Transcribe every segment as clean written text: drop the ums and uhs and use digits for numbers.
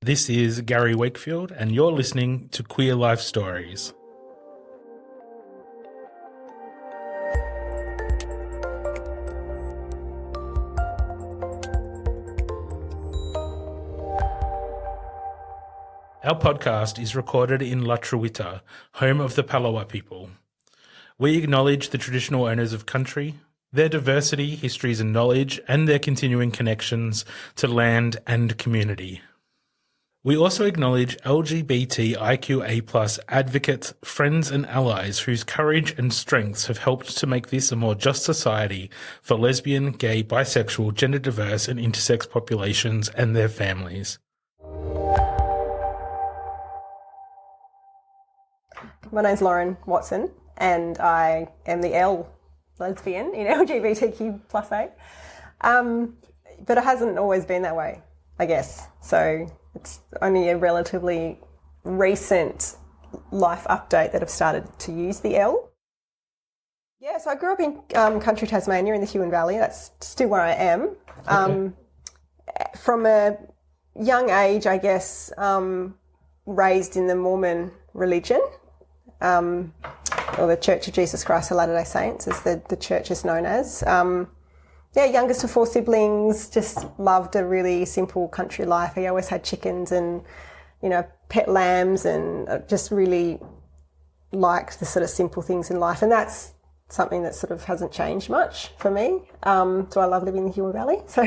This is Gary Wakefield, and you're listening to Queer Life Stories. Our podcast is recorded in La Truita, home of the Palawa people. We acknowledge the traditional owners of country, their diversity, histories and knowledge, and their continuing connections to land and community. We also acknowledge LGBTIQA+ advocates, friends and allies whose courage and strengths have helped to make this a more just society for lesbian, gay, bisexual, gender diverse and intersex populations and their families. My name's Lauren Watson and I am the L lesbian in LGBTIQA. But it hasn't always been that way, I guess. So it's only a relatively recent life update that I've started to use the L. Yeah, so I grew up in country Tasmania in the Huon Valley. That's still where I am. Okay. From a young age, I guess, raised in the Mormon religion, or the Church of Jesus Christ of Latter-day Saints, as the church is known as. Youngest of 4 siblings, just loved a really simple country life. I always had chickens and, pet lambs, and just really liked the sort of simple things in life. And that's something that sort of hasn't changed much for me. So I love living in the Huon Valley. So,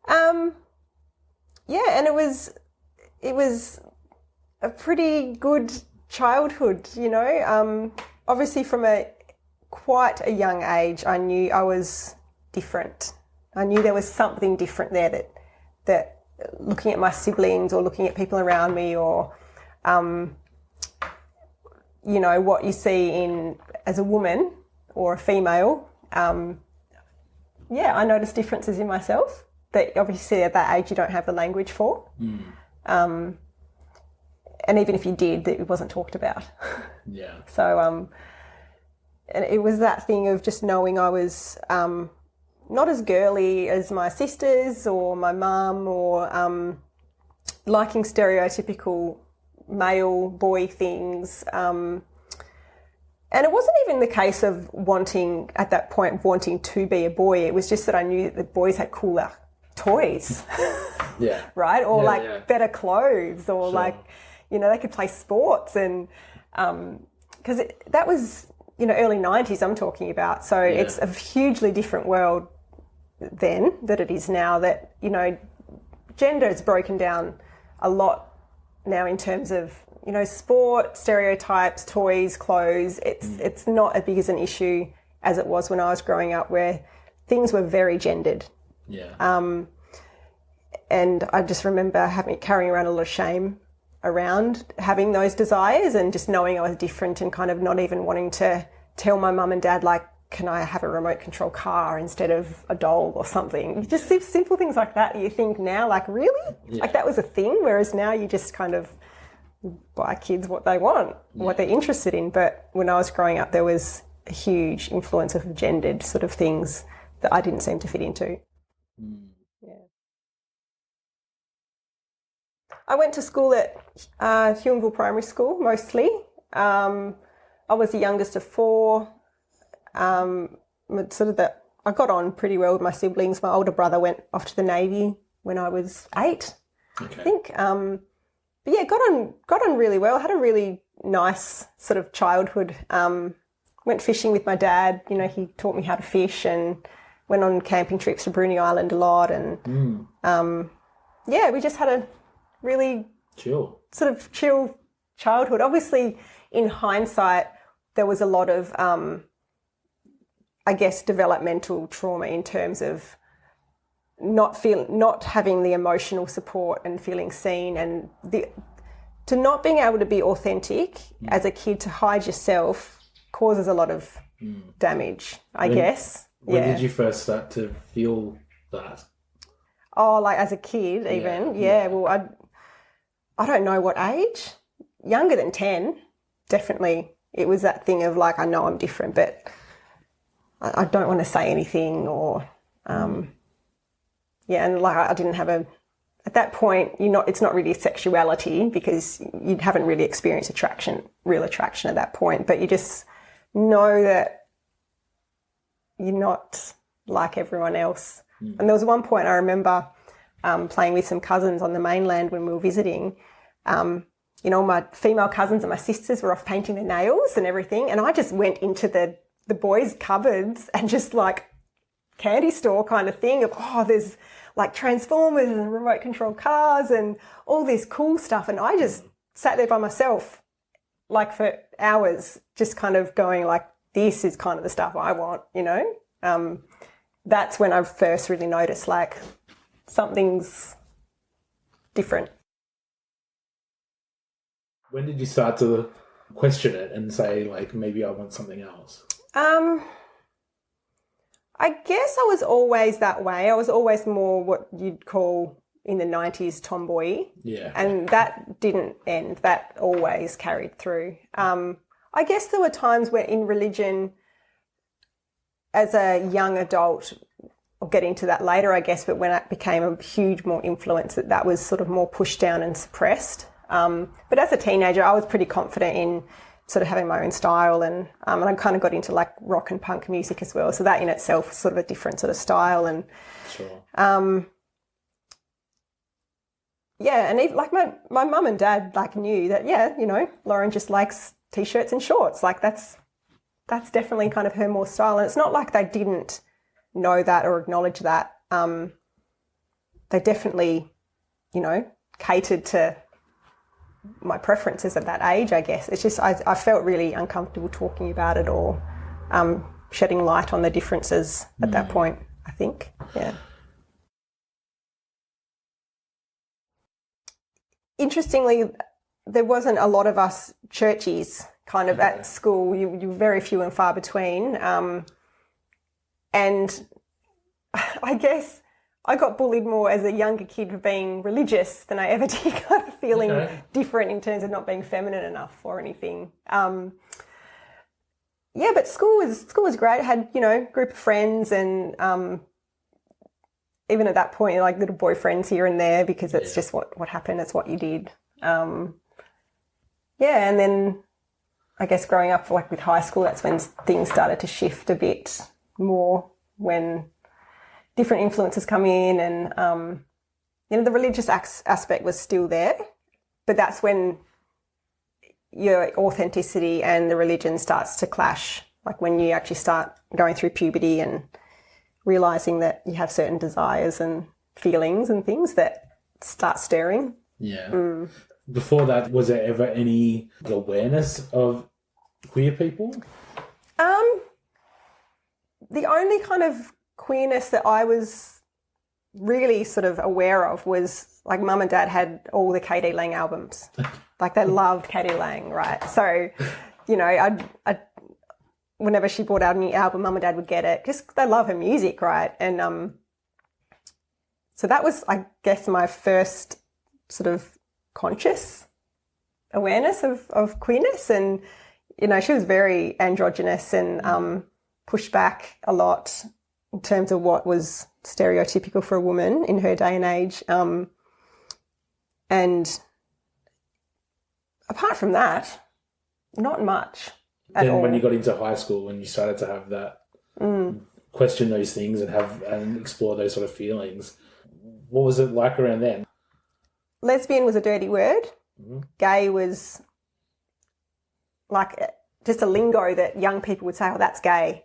and it was a pretty good childhood, obviously from quite a young age, I knew I was different. I knew there was something different there that looking at my siblings or looking at people around me or, what you see as a woman or a female, I noticed differences in myself that obviously at that age you don't have the language for. And even if you did, it wasn't talked about. Yeah. So, and it was that thing of just knowing I was not as girly as my sisters or my mum, or liking stereotypical male boy things. And it wasn't even the case of wanting to be a boy. It was just that I knew that the boys had cooler toys. Yeah. Right? Or better clothes, or they could play sports, and because that was, early 90s I'm talking about. So it's a hugely different world then that it is now, that, gender is broken down a lot now in terms of, sport, stereotypes, toys, clothes. It's not as big as an issue as it was when I was growing up, where things were very gendered. Yeah. And I just remember carrying around a lot of shame around having those desires, and just knowing I was different, and kind of not even wanting to tell my mum and dad, can I have a remote control car instead of a doll or something? Just simple things like that. You think now, really? Yeah. That was a thing, whereas now you just kind of buy kids what they want, what they're interested in. But when I was growing up, there was a huge influence of gendered sort of things that I didn't seem to fit into. I went to school at Huonville Primary School mostly. I was the youngest of 4. I got on pretty well with my siblings. My older brother went off to the Navy when I was 8, I think. Got on really well. Had a really nice sort of childhood. Went fishing with my dad. He taught me how to fish, and went on camping trips to Bruny Island a lot. And we just had a really chill childhood. Obviously, in hindsight, there was a lot of, developmental trauma in terms of not having the emotional support and feeling seen, and to not being able to be authentic as a kid, to hide yourself, causes a lot of damage, I guess. When did you first start to feel that? Oh, as a kid even? Yeah. Well, I don't know what age. Younger than 10, definitely. It was that thing of I know I'm different, but I don't want to say anything, or, and I didn't have a at that point, it's not really sexuality because you haven't really experienced real attraction at that point, but you just know that you're not like everyone else. And there was one point I remember playing with some cousins on the mainland when we were visiting. My female cousins and my sisters were off painting their nails and everything, and I just went into the boys' cupboards and just like candy store kind of thing of, there's like Transformers and remote control cars and all this cool stuff. And I just sat there by myself like for hours, just kind of going like, this is kind of the stuff I want, That's when I first really noticed like something's different. When did you start to question it and say like, maybe I want something else? I guess I was always that way. I was always more what you'd call in the 90s tomboy. Yeah. And that didn't end. That always carried through. I guess there were times where in religion, as a young adult, I'll get into that later, I guess, but when it became a huge more influence, that was sort of more pushed down and suppressed. But as a teenager, I was pretty confident in sort of having my own style, and I kind of got into like rock and punk music as well. So that in itself was sort of a different sort of style. And sure. And even, like my mum and dad like knew that, Lauren just likes t-shirts and shorts. Like that's definitely kind of her more style. And it's not like they didn't know that or acknowledge that. They definitely, catered to my preferences at that age, I guess. It's just I felt really uncomfortable talking about it or shedding light on the differences at that point, I think. Yeah. Interestingly, there wasn't a lot of us churchies kind of at school. You were very few and far between. And I guess I got bullied more as a younger kid for being religious than I ever did kind of feeling different in terms of not being feminine enough or anything. But school was great. I had, group of friends and even at that point, like little boyfriends here and there because it's just what happened. It's what you did. And then I guess growing up like with high school, that's when things started to shift a bit more when different influences come in and, the religious aspect was still there, but that's when your authenticity and the religion starts to clash, like when you actually start going through puberty and realising that you have certain desires and feelings and things that start stirring. Yeah. Before that, was there ever any awareness of queer people? The only kind of queerness that I was really sort of aware of was like mum and dad had all the KD Lang albums. Like they loved KD Lang, right? So, I'd whenever she brought out a new album, mum and dad would get it just 'cause they love her music, right? And so that was, I guess, my first sort of conscious awareness of queerness. And, she was very androgynous and pushed back a lot in terms of what was stereotypical for a woman in her day and age. And apart from that, not much at all. Then when you got into high school and you started to have that, question those things and explore those sort of feelings, what was it like around then? Lesbian was a dirty word. Mm-hmm. Gay was like just a lingo that young people would say, oh, that's gay.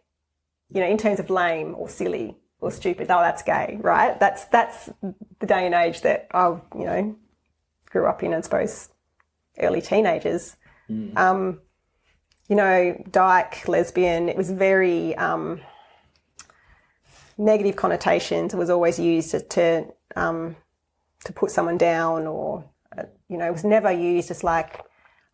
In terms of lame or silly or stupid, oh, that's gay, right? That's the day and age that I, grew up in, I suppose, early teenagers. Dyke, lesbian, it was very negative connotations. It was always used to put someone down or, it was never used as like,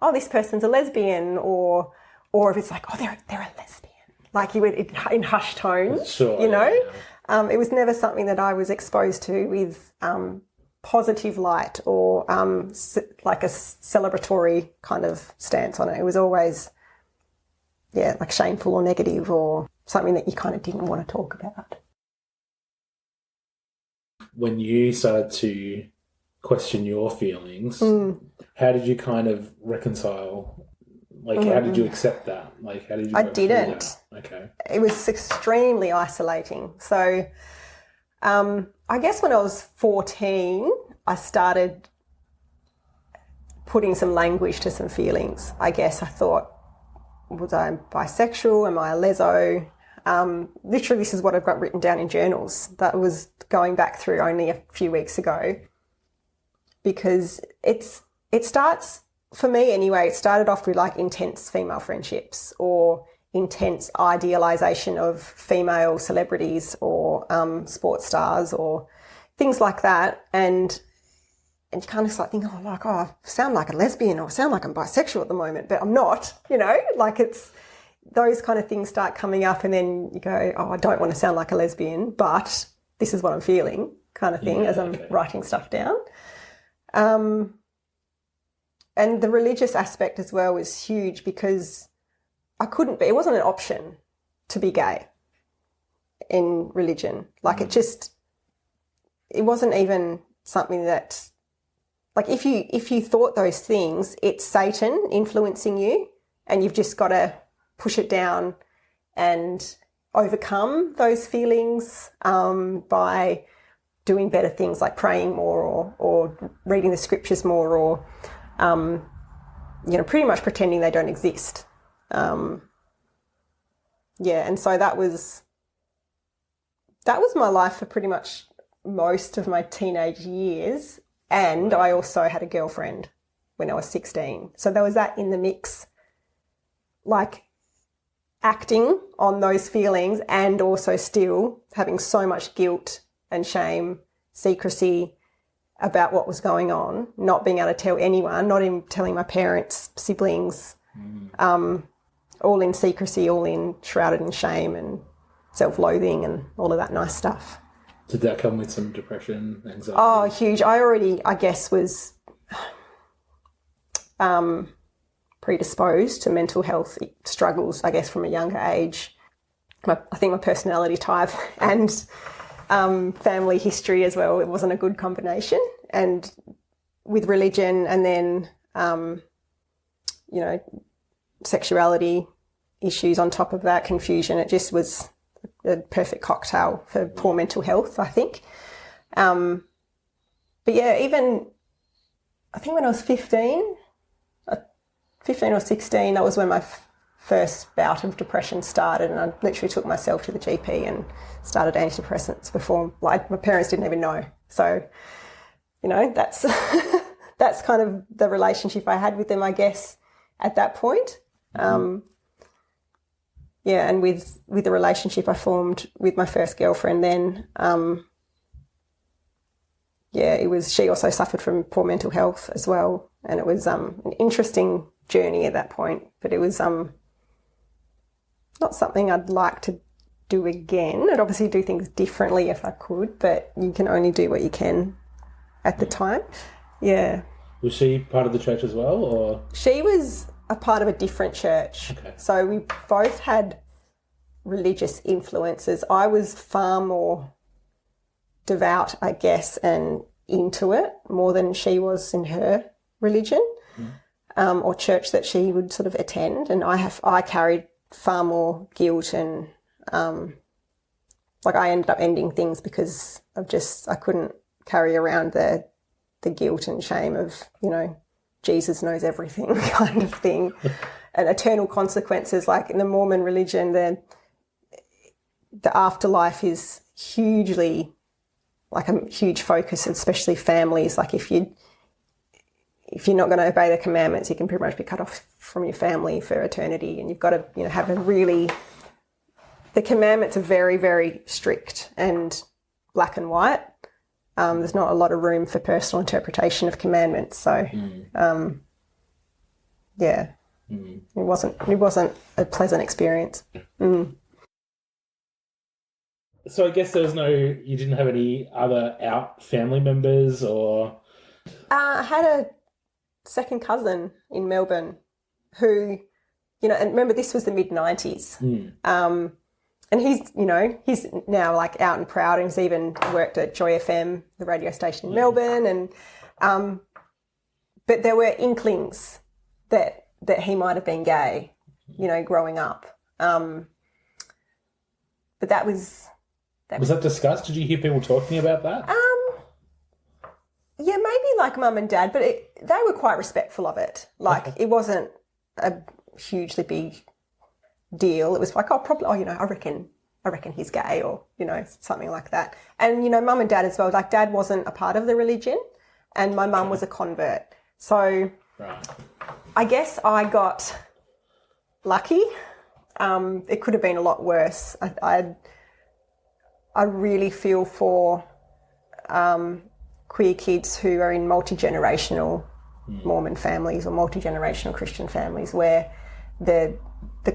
oh, this person's a lesbian or if it's like, oh, they're a lesbian. Like you would in hushed tones, sure, It was never something that I was exposed to with positive light or like a celebratory kind of stance on it. It was always, like shameful or negative or something that you kind of didn't want to talk about. When you started to question your feelings. How did you kind of reconcile? Like, how did you accept that? Like, how did you? I didn't. Okay. It was extremely isolating. So, I guess when I was 14, I started putting some language to some feelings. I guess I thought, was I bisexual? Am I a leso? Literally, this is what I've got written down in journals that was going back through only a few weeks ago, because it starts, for me anyway, it started off with like intense female friendships or intense idealisation of female celebrities or sports stars or things like that, and you kind of start thinking, I sound like a lesbian or sound like I'm bisexual at the moment, but I'm not, like it's those kind of things start coming up, and then you go, I don't want to sound like a lesbian, but this is what I'm feeling, kind of thing, as I'm writing stuff down. And the religious aspect as well was huge, because it wasn't an option to be gay in religion. Like it wasn't even something that, like if you thought those things, it's Satan influencing you, and you've just got to push it down and overcome those feelings by doing better things like praying more or reading the scriptures more, or pretty much pretending they don't exist. And so that was my life for pretty much most of my teenage years. And I also had a girlfriend when I was 16. So there was that in the mix, like acting on those feelings and also still having so much guilt and shame, secrecy about what was going on, not being able to tell anyone, not even telling my parents, siblings, all in secrecy, all in shrouded in shame and self-loathing and all of that nice stuff. Did that come with some depression, anxiety? Oh, huge. I already, I guess, was predisposed to mental health struggles, I guess, from a younger age. I think my personality type and family history as well, it wasn't a good combination. And with religion and then, sexuality issues on top of that, confusion, it just was a perfect cocktail for poor mental health, I think. But yeah, even I think when I was 15 or 16, that was when my first bout of depression started, and I literally took myself to the GP and started antidepressants before, like, my parents didn't even know. So, that's that's kind of the relationship I had with them, I guess, at that point. And with the relationship I formed with my first girlfriend then, she also suffered from poor mental health as well, and it was an interesting journey at that point, but it was not something I'd like to do again. I'd obviously do things differently if I could, but you can only do what you can at the time. Yeah. Was she part of the church as well, or? She was a part of a different church. Okay. So we both had religious influences. I was far more devout, I guess, and into it more than she was in her religion or church that she would sort of attend. And I carried far more guilt and I ended up ending things because of I couldn't carry around the guilt and shame of, Jesus knows everything kind of thing. And eternal consequences, like in the Mormon religion, the afterlife is hugely, like a huge focus, especially families. Like if you're not going to obey the commandments, you can pretty much be cut off from your family for eternity. And you've got to, have the commandments are very, very strict and black and white. There's not a lot of room for personal interpretation of commandments. So, it wasn't a pleasant experience. So I guess you didn't have any other out family members, or? I had a second cousin in Melbourne who, and remember this was the mid-90s. And he's now like out and proud, and he's even worked at Joy FM, the radio station in Melbourne. And But there were inklings that he might have been gay, you know, growing up. But that was... Was that discussed? Did you hear people talking about that? Yeah, maybe like mum and dad, but they were quite respectful of it. Like, it wasn't a hugely big deal. It was like, you know, I reckon he's gay, or, you know, something like that. And, you know, mum and dad as well. Like, dad wasn't a part of the religion and my mum was a convert. So I guess I got lucky. It could have been a lot worse. I really feel for queer kids who are in multi-generational Mormon families or multi-generational Christian families where the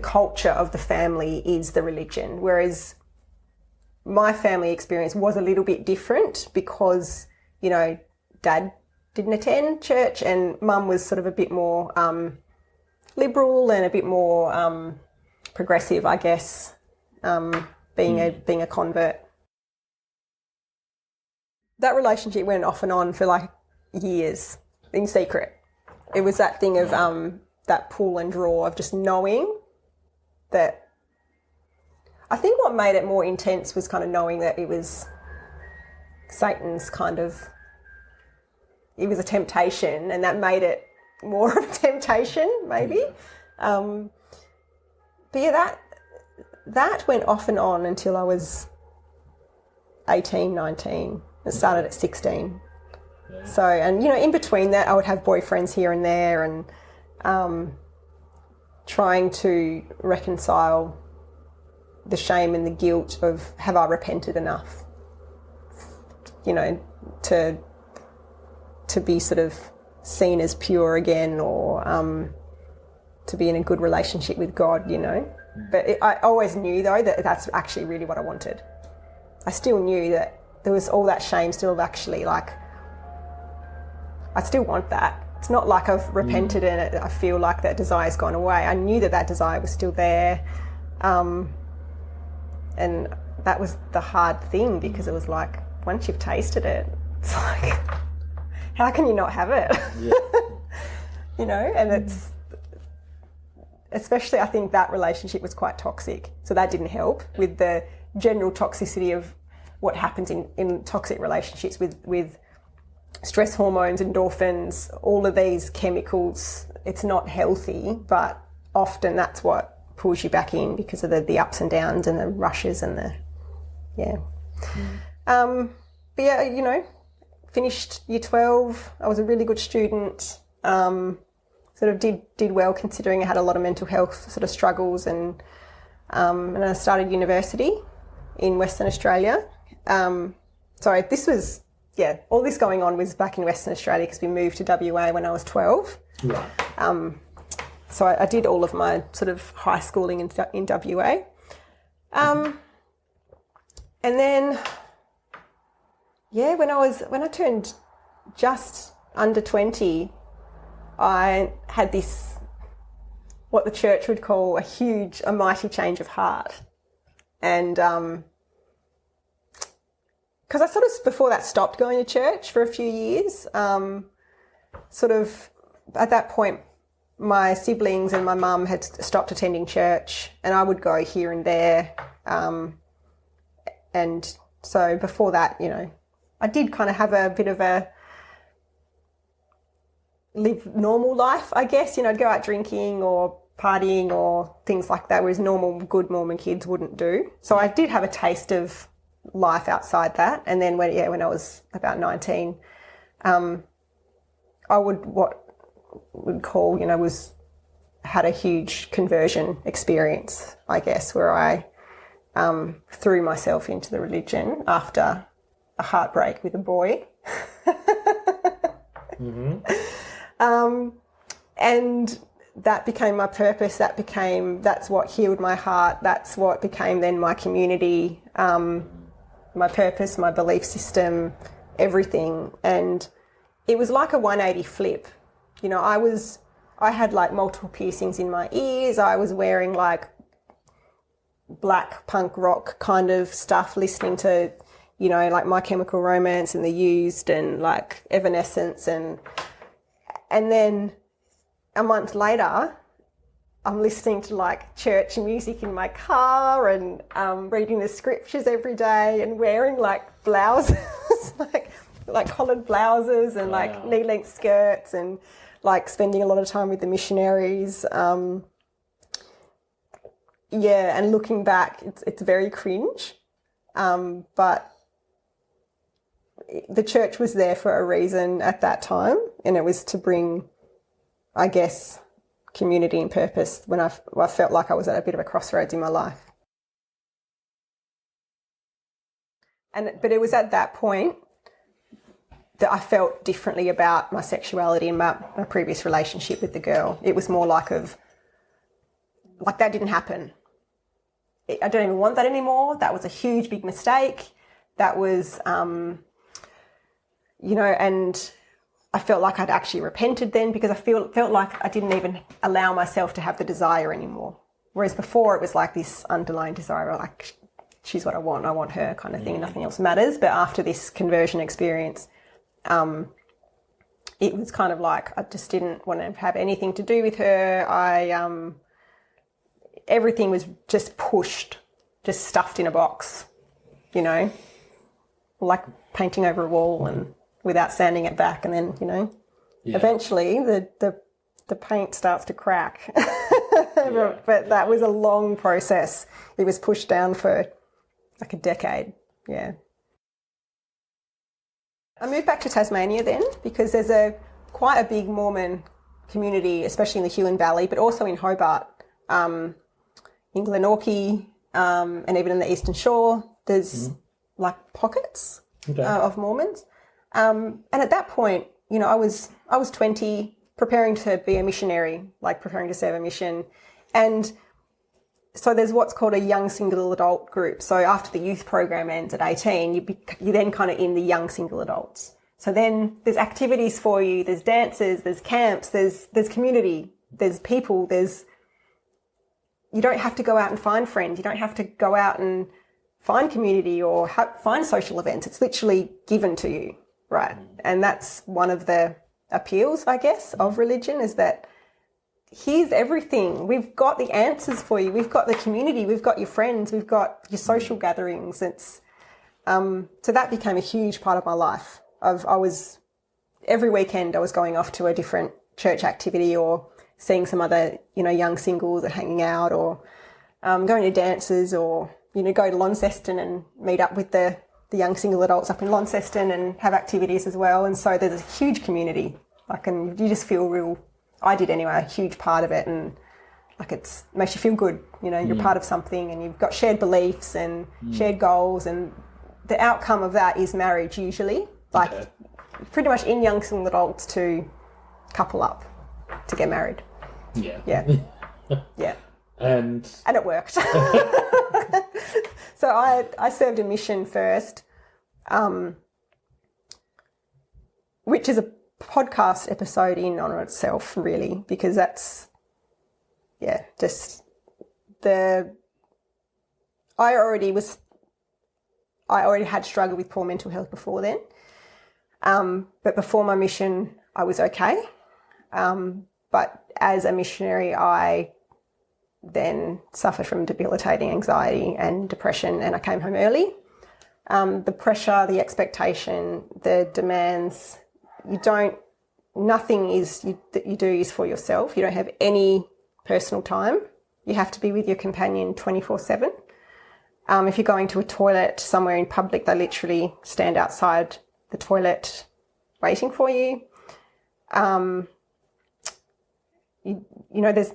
culture of the family is the religion, whereas my family experience was a little bit different because, you know, dad didn't attend church and mum was sort of a bit more liberal and a bit more progressive, I guess, being a convert. That relationship went off and on for like years in secret. It was that thing of that pull and draw of just knowing that. I think what made it more intense was kind of knowing that it was Satan's kind of, it was a temptation, and that made it more of a temptation maybe. But yeah, that went off and on until I was 18, 19. It started at 16. Yeah. So, and, you know, in between that I would have boyfriends here and there and trying to reconcile the shame and the guilt of, have I repented enough, you know, to be sort of seen as pure again, or to be in a good relationship with God, you know. But I always knew, though, that that's actually really what I wanted. I still knew that there was all that shame still actually, like, I still want that. It's not like I've repented and I feel like that desire's gone away. I knew that desire was still there. And that was the hard thing, because it was like, once you've tasted it, it's like, how can you not have it? Yeah. You know, and it's, especially I think that relationship was quite toxic. So that didn't help with the general toxicity of what happens in toxic relationships with stress hormones, endorphins, all of these chemicals. It's not healthy, but often that's what pulls you back in because of the ups and downs and the rushes and the, yeah. But yeah, you know, finished year 12. I was a really good student. Sort of did well considering I had a lot of mental health sort of struggles, and I started university in Western Australia. So this was, yeah, all this going on was back in Western Australia because we moved to WA when I was 12. Right. So I did all of my sort of high schooling in WA. And then, yeah, when I turned just under 20, I had this, what the church would call a mighty change of heart. And because I sort of, before that, stopped going to church for a few years. Sort of at that point, my siblings and my mum had stopped attending church, and I would go here and there. And so before that, you know, I did kind of have a bit of a live normal life, I guess. You know, I'd go out drinking or partying or things like that, whereas normal, good Mormon kids wouldn't do. So I did have a taste of life outside that. And then when I was about 19, I would call, you know, had a huge conversion experience, I guess, where I threw myself into the religion after a heartbreak with a boy. And that became my purpose. That's what healed my heart. That's what became then my community, my purpose, my belief system, everything. And it was like a 180 flip. You know, I had like multiple piercings in my ears. I was wearing like black punk rock kind of stuff, listening to, you know, like My Chemical Romance and The Used and like Evanescence, and then a month later I'm listening to like church music in my car and reading the scriptures every day and wearing like blouses, like collared blouses and like knee-length skirts, and like spending a lot of time with the missionaries. And looking back, it's very cringe. But the church was there for a reason at that time, and it was to bring, I guess, community and purpose when I felt like I was at a bit of a crossroads in my life. But it was at that point that I felt differently about my sexuality and my previous relationship with the girl. It was more like that didn't happen. I don't even want that anymore. That was a huge, big mistake. That was, and I felt like I'd actually repented then, because I felt like I didn't even allow myself to have the desire anymore. Whereas before it was like this underlying desire, like she's what I want her kind of thing, and nothing else matters. But after this conversion experience, it was kind of like I just didn't want to have anything to do with her. Everything was just pushed, just stuffed in a box, like painting over a wall and without sanding it back, and then, eventually the paint starts to crack. But that was a long process. It was pushed down for like a decade, yeah. I moved back to Tasmania then because there's quite a big Mormon community, especially in the Huon Valley, but also in Hobart, in Glenorchy, and even in the Eastern Shore. There's like pockets of Mormons. And at that point, I was 20, preparing to be a missionary, like preparing to serve a mission. And so there's what's called a young single adult group. So after the youth program ends at 18, you're then kind of in the young single adults. So then there's activities for you, there's dances, there's camps, there's community, there's people, you don't have to go out and find friends. You don't have to go out and find community or find social events. It's literally given to you, right? And that's one of the appeals, I guess, of religion, is that here's everything. We've got the answers for you. We've got the community. We've got your friends. We've got your social gatherings. So that became a huge part of my life. Every weekend I was going off to a different church activity or seeing some other, young singles and hanging out, or going to dances, or, go to Launceston and meet up with the young single adults up in Launceston and have activities as well. And so there's a huge community, and you just feel I did anyway, a huge part of it, and it makes you feel good, you're part of something, and you've got shared beliefs and shared goals, and the outcome of that is marriage usually, pretty much in young single adults to couple up to get married. Yeah. Yeah. And it worked. So I served a mission first, which is a podcast episode in on itself, really, because that's, I already had struggled with poor mental health before then. But before my mission, I was okay. But as a missionary, I then suffered from debilitating anxiety and depression, and I came home early. The pressure, the expectation, the demands, nothing that you do is for yourself. You don't have any personal time. You have to be with your companion 24/7. If you're going to a toilet somewhere in public, they literally stand outside the toilet waiting for you.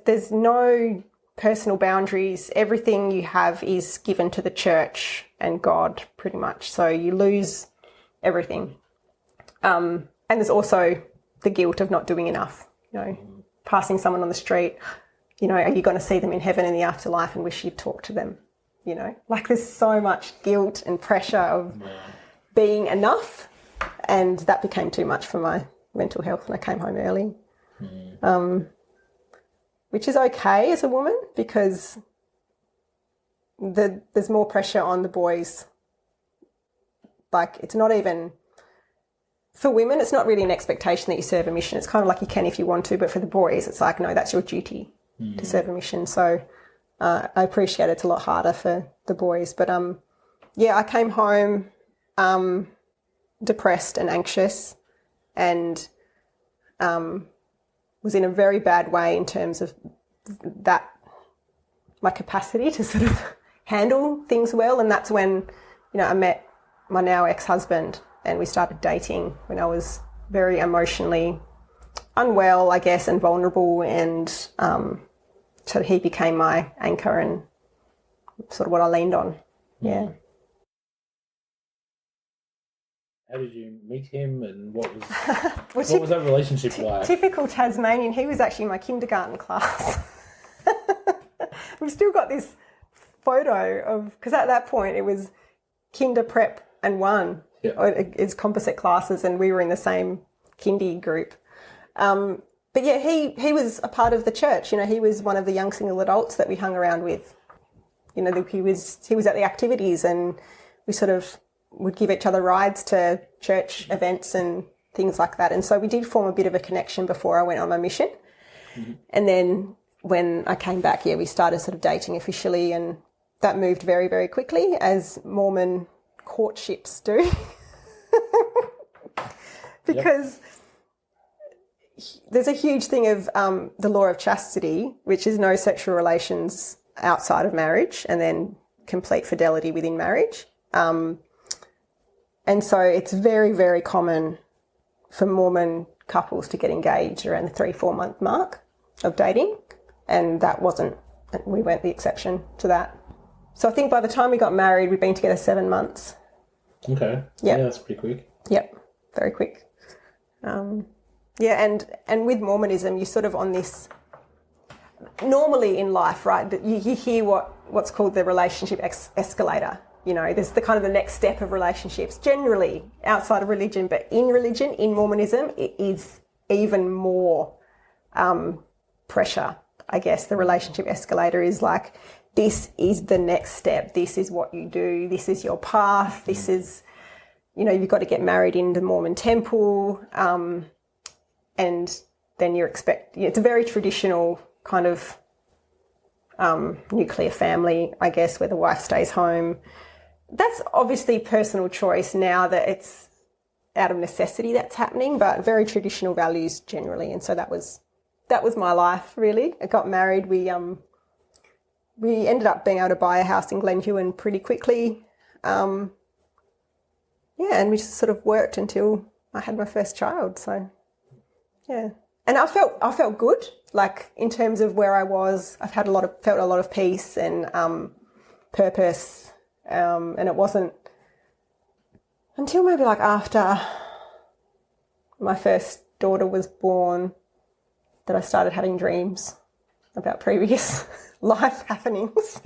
There's no personal boundaries. Everything you have is given to the church and God, pretty much. So you lose everything. And there's also the guilt of not doing enough. Passing someone on the street, are you going to see them in heaven in the afterlife and wish you'd talked to them? There's so much guilt and pressure of being enough, and that became too much for my mental health, and I came home early. Which is okay as a woman, because there's more pressure on the boys Like, it's not even, for women, it's not really an expectation that you serve a mission. It's kind of like you can if you want to, but for the boys, it's like, no, that's your duty to serve a mission. So I appreciate it's a lot harder for the boys. But, I came home depressed and anxious and was in a very bad way in terms of that, my capacity to sort of handle things well. And that's when, I met my now ex-husband and we started dating when I was very emotionally unwell, I guess, and vulnerable. And so he became my anchor and sort of what I leaned on. Yeah. How did you meet him, and what was what was that relationship like? Typical Tasmanian. He was actually in my kindergarten class. We've still got this photo of, because at that point it was kinder, prep and one. Yeah. It's composite classes, and we were in the same kindy group. But yeah, he was a part of the church. He was one of the young single adults that we hung around with. He was at the activities, and we sort of would give each other rides to church events and things like that. And so we did form a bit of a connection before I went on my mission. Mm-hmm. And then when I came back, we started sort of dating officially, and that moved very, very quickly, as Mormon courtships do. Because there's a huge thing of the law of chastity, which is no sexual relations outside of marriage, and then complete fidelity within marriage. And so it's very, very common for Mormon couples to get engaged around the 3-4 month mark of dating. And we weren't the exception to that. So I think by the time we got married, we'd been together 7 months. Okay. Yep. Yeah, that's pretty quick. Yep, very quick. And with Mormonism, you're sort of on this, normally in life, right, that you hear what's called the relationship escalator. There's the kind of the next step of relationships, generally outside of religion, but in religion, in Mormonism, it is even more pressure, I guess. The relationship escalator is like, this is the next step. This is what you do. This is your path. This is, you've got to get married in the Mormon temple. And then it's a very traditional kind of nuclear family, I guess, where the wife stays home. That's obviously personal choice now that it's out of necessity that's happening, but very traditional values generally. And so that was my life, really. I got married. We ended up being able to buy a house in Glen Huon pretty quickly. And we just sort of worked until I had my first child. So, yeah. And I felt good, like in terms of where I was. I've felt a lot of peace and purpose. And it wasn't until maybe like after my first daughter was born that I started having dreams about previous life happenings.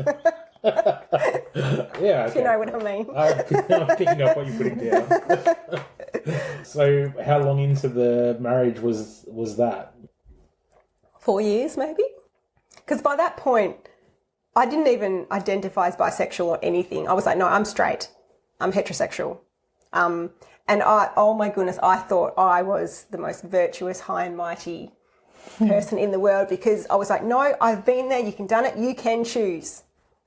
Yeah, if you know what I mean. I'm picking up what you're putting down. So how long into the marriage was that? 4 years maybe. Because by that point, I didn't even identify as bisexual or anything. I was like, no, I'm straight. I'm heterosexual. And oh my goodness, I thought I was the most virtuous, high and mighty person in the world, because I was like, no, I've been there. You can done it. You can choose.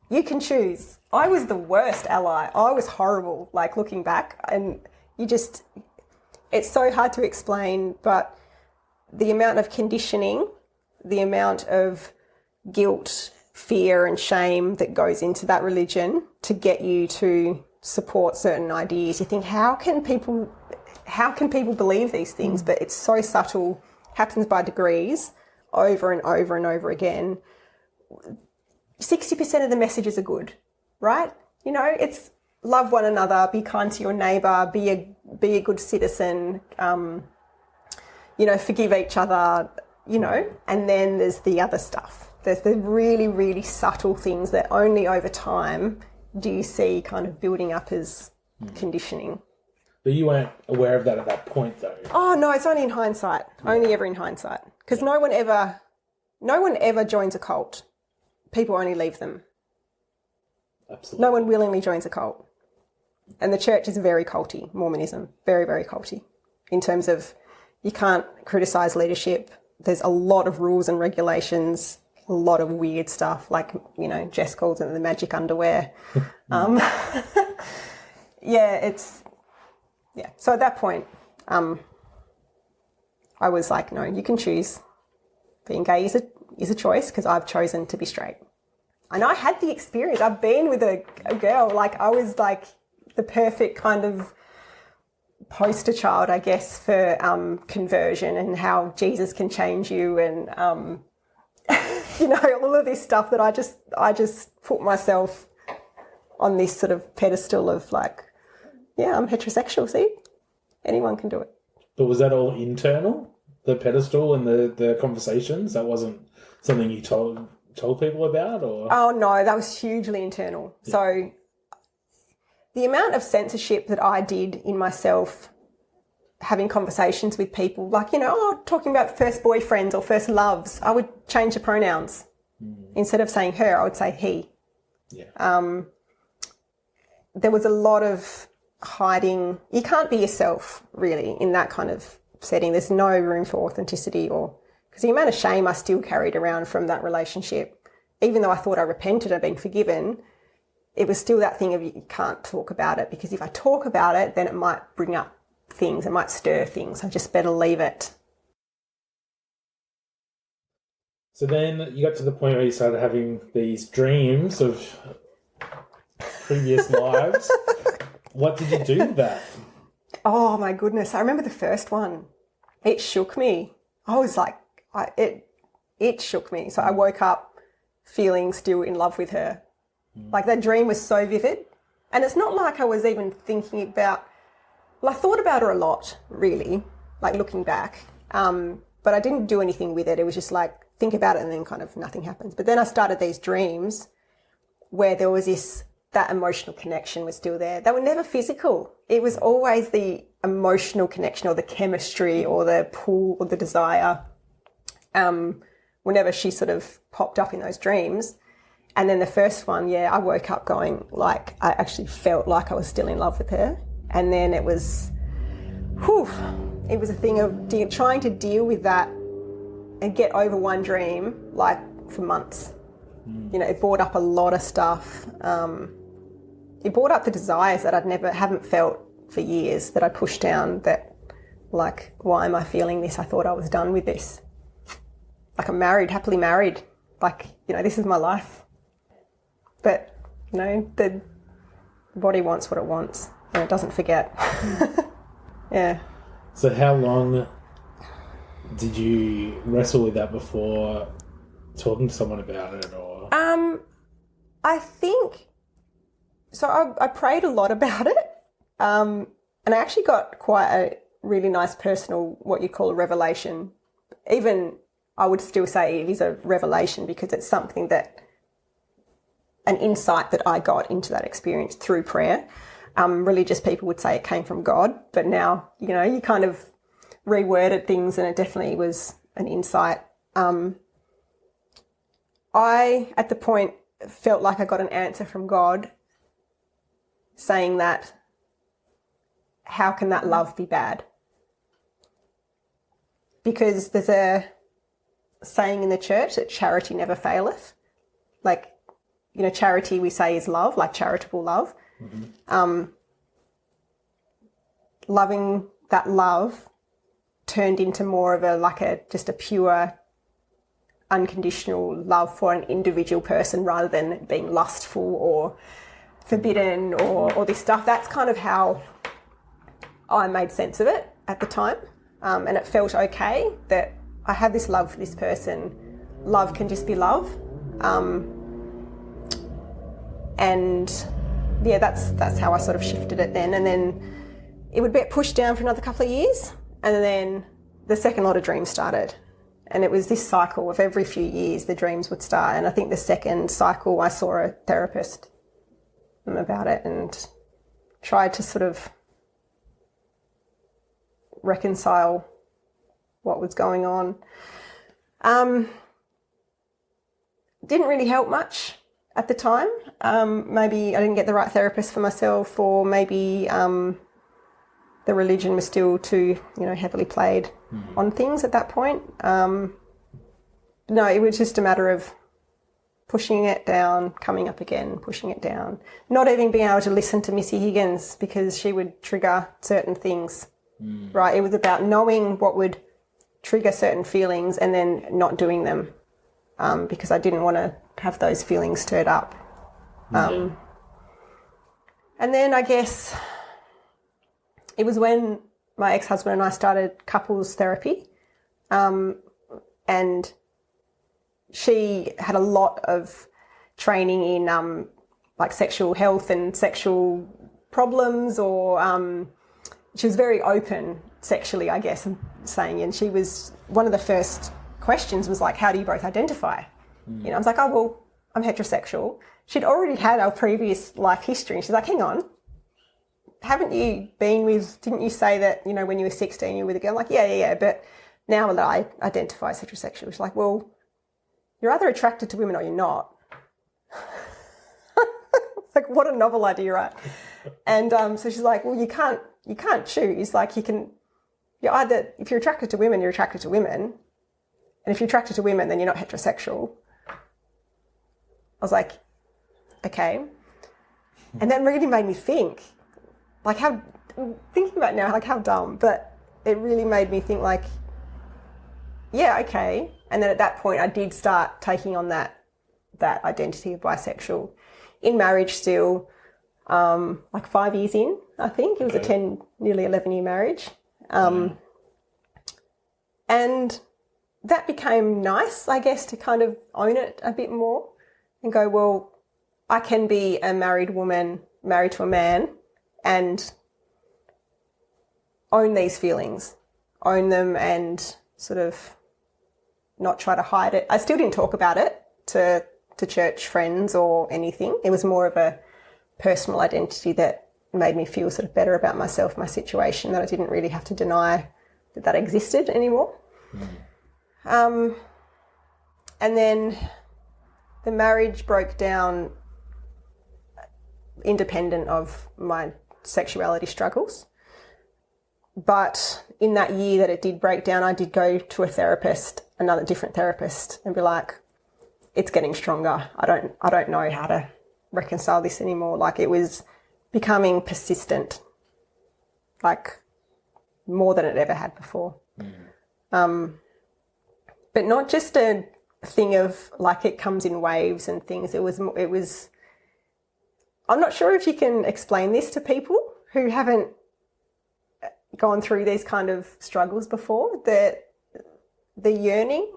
You can choose. I was the worst ally. I was horrible, like looking back. And it's so hard to explain, but the amount of conditioning, the amount of guilt, fear and shame that goes into that religion to get you to support certain ideas. You think, how can people believe these things? But it's so subtle, happens by degrees, over and over and over again. 60% of the messages are good, right? It's love one another, be kind to your neighbour, be a good citizen, forgive each other, and then there's the other stuff. There's the really, really subtle things that only over time do you see kind of building up as conditioning. But you weren't aware of that at that point, though. Oh, no, it's only in hindsight. Yeah. Only ever in hindsight. Because no one ever joins a cult. People only leave them. Absolutely. No one willingly joins a cult. And the church is very culty, Mormonism, very, very culty, in terms of you can't criticise leadership. There's a lot of rules and regulations, a lot of weird stuff, like, you know, Jess calls it the magic underwear. So at that point, I was like, no, you can choose. Being gay is a choice because I've chosen to be straight. And I had the experience. I've been with a girl, like I was like the perfect kind of poster child, I guess, for conversion and how Jesus can change you and, you know, all of this stuff that I just put myself on this sort of pedestal of like, yeah, I'm heterosexual, see? Anyone can do it. But was that all internal, the pedestal and the conversations? That wasn't something you told people about? Or? Oh, no, that was hugely internal. Yeah. So the amount of censorship that I did in myself, having conversations with people, like, you know, talking about first boyfriends or first loves, I would change the pronouns. Instead of saying her, I would say he. Yeah. There was a lot of hiding. You can't be yourself, really, in that kind of setting. There's no room for authenticity, or because the amount of shame I still carried around from that relationship, even though I thought I repented and been forgiven, it was still that thing of you can't talk about it, because if I talk about it, then it might bring up things, it might stir things. I just better leave it. So then you got to the point where you started having these dreams of previous lives. What did you do with that? Oh my goodness. I remember the first one. It shook me. I was like, it shook me. So I woke up feeling still in love with her. Like that dream was so vivid. And it's not like I was even thinking about, well, I thought about her a lot, really, like looking back. But I didn't do anything with it. It was just like, think about it and then kind of nothing happens. But then I started these dreams where there was that emotional connection was still there. They were never physical. It was always the emotional connection or the chemistry or the pull or the desire. Whenever she sort of popped up in those dreams. And then the first one, I woke up going like, I actually felt like I was still in love with her. And then it was a thing of trying to deal with that and get over one dream like for months. You know, it brought up a lot of stuff. It brought up the desires that haven't felt for years, that I pushed down, that like, why am I feeling this? I thought I was done with this. Like I'm married, happily married. Like, you know, this is my life. But, you know, the body wants what it wants and it doesn't forget. Yeah. So how long did you wrestle with that before talking to someone about it? Or I think... So I prayed a lot about it, and I actually got quite a really nice personal, what you call a revelation. Even I would still say it is a revelation because it's something an insight that I got into that experience through prayer. Religious people would say it came from God, but now, you know, you kind of reworded things and it definitely was an insight. I, at the point, felt like I got an answer from God saying that, how can that love be bad? Because there's a saying in the church that charity never faileth. Like, you know, charity we say is love, like charitable love. Mm-hmm. Loving that love turned into more of just a pure, unconditional love for an individual person rather than being lustful or forbidden or all this stuff. That's kind of how I made sense of it at the time. And it felt okay that I have this love for this person. Love can just be love. That's how I sort of shifted it then. And then it would get pushed down for another couple of years. And then the second lot of dreams started. And it was this cycle of every few years the dreams would start. And I think the second cycle I saw a therapist about it and tried to sort of reconcile what was going on. Didn't really help much. at the time. Maybe I didn't get the right therapist for myself, or maybe the religion was still too, heavily played on things at that point. No, it was just a matter of pushing it down, coming up again, pushing it down. Not even being able to listen to Missy Higgins because she would trigger certain things, right? It was about knowing what would trigger certain feelings and then not doing them because I didn't want to have those feelings stirred up. And then I guess it was when my ex-husband and I started couples therapy, and she had a lot of training in like sexual health and sexual problems, or she was very open sexually, I guess I'm saying. And she was, one of the first questions was like, how do you both identify? I was like, oh, well, I'm heterosexual. She'd already had our previous life history. And she's like, hang on, haven't you been with, didn't you say that, when you were 16, you were with a girl? I'm like, yeah. But now that I identify as heterosexual, she's like, well, you're either attracted to women or you're not. Like, what a novel idea, right? And so she's like, well, you can't choose. Like, you're either, if you're attracted to women, you're attracted to women. And if you're attracted to women, then you're not heterosexual. I was like, okay. And that really made me think, like, thinking about it now, like, how dumb. But it really made me think, like, yeah, okay. And then at that point, I did start taking on that identity of bisexual in marriage still, like 5 years in, I think. It was a nearly 11-year marriage. And that became nice, I guess, to kind of own it a bit more and go, well, I can be a married woman married to a man and own these feelings, own them, and sort of not try to hide it. I still didn't talk about it to church friends or anything. It was more of a personal identity that made me feel sort of better about myself, my situation, that I didn't really have to deny that existed anymore. And then the marriage broke down independent of my sexuality struggles. But in that year that it did break down, I did go to a therapist, another different therapist, and be like, it's getting stronger. I don't know how to reconcile this anymore. Like, it was becoming persistent, like more than it ever had before. But not just a thing of like it comes in waves and things. It was, I'm not sure if you can explain this to people who haven't gone through these kind of struggles before. The yearning,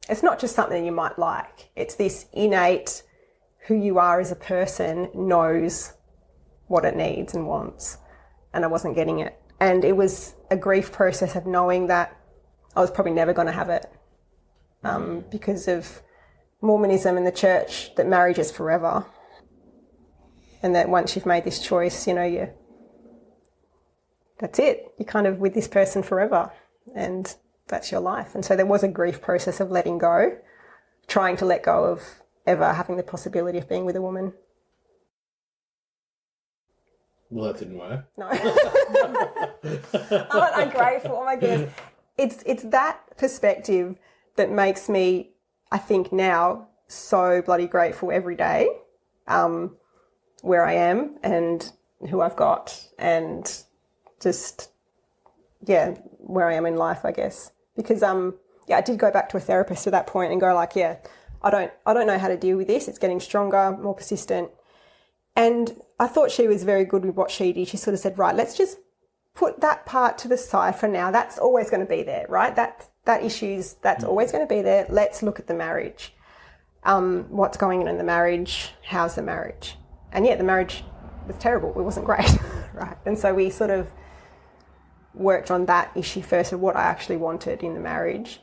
it's not just something you might like. It's this innate, who you are as a person knows what it needs and wants. And I wasn't getting it. And it was a grief process of knowing that I was probably never going to have it because of Mormonism and the church, that marriage is forever. And that once you've made this choice, that's it. You're kind of with this person forever and that's your life. And so there was a grief process of letting go, trying to let go of ever having the possibility of being with a woman. Well, that didn't work. No. I'm grateful. Oh my goodness. It's that perspective that makes me, I think now, so bloody grateful every day, where I am and who I've got, and just, where I am in life, I guess. Because, I did go back to a therapist at that point and go like, I don't know how to deal with this. It's getting stronger, more persistent. And I thought she was very good with what she did. She sort of said, right, let's just put that part to the side for now. That's always going to be there, right? That issue's, that's always going to be there. Let's look at the marriage. What's going on in the marriage? How's the marriage? And the marriage was terrible. It wasn't great, right? And so we sort of worked on that issue first, of what I actually wanted in the marriage.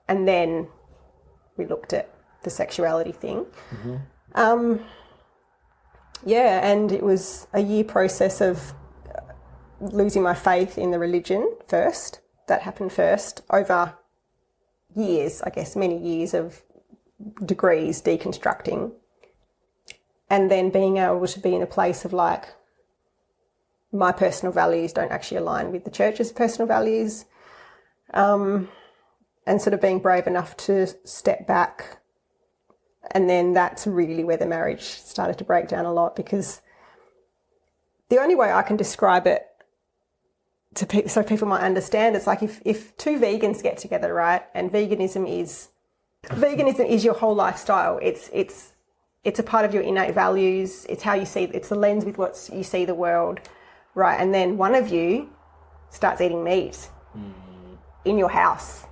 And then we looked at the sexuality thing. And it was a year process of losing my faith in the religion first. That happened first, over years, I guess, many years of degrees deconstructing, and then being able to be in a place of like, my personal values don't actually align with the church's personal values, and sort of being brave enough to step back. And then that's really where the marriage started to break down a lot, because the only way I can describe it to people so people might understand, it's like if two vegans get together, right, and veganism is your whole lifestyle. It's a part of your innate values. It's how you see, it's the lens with what you see the world, right? And then one of you starts eating meat in your house,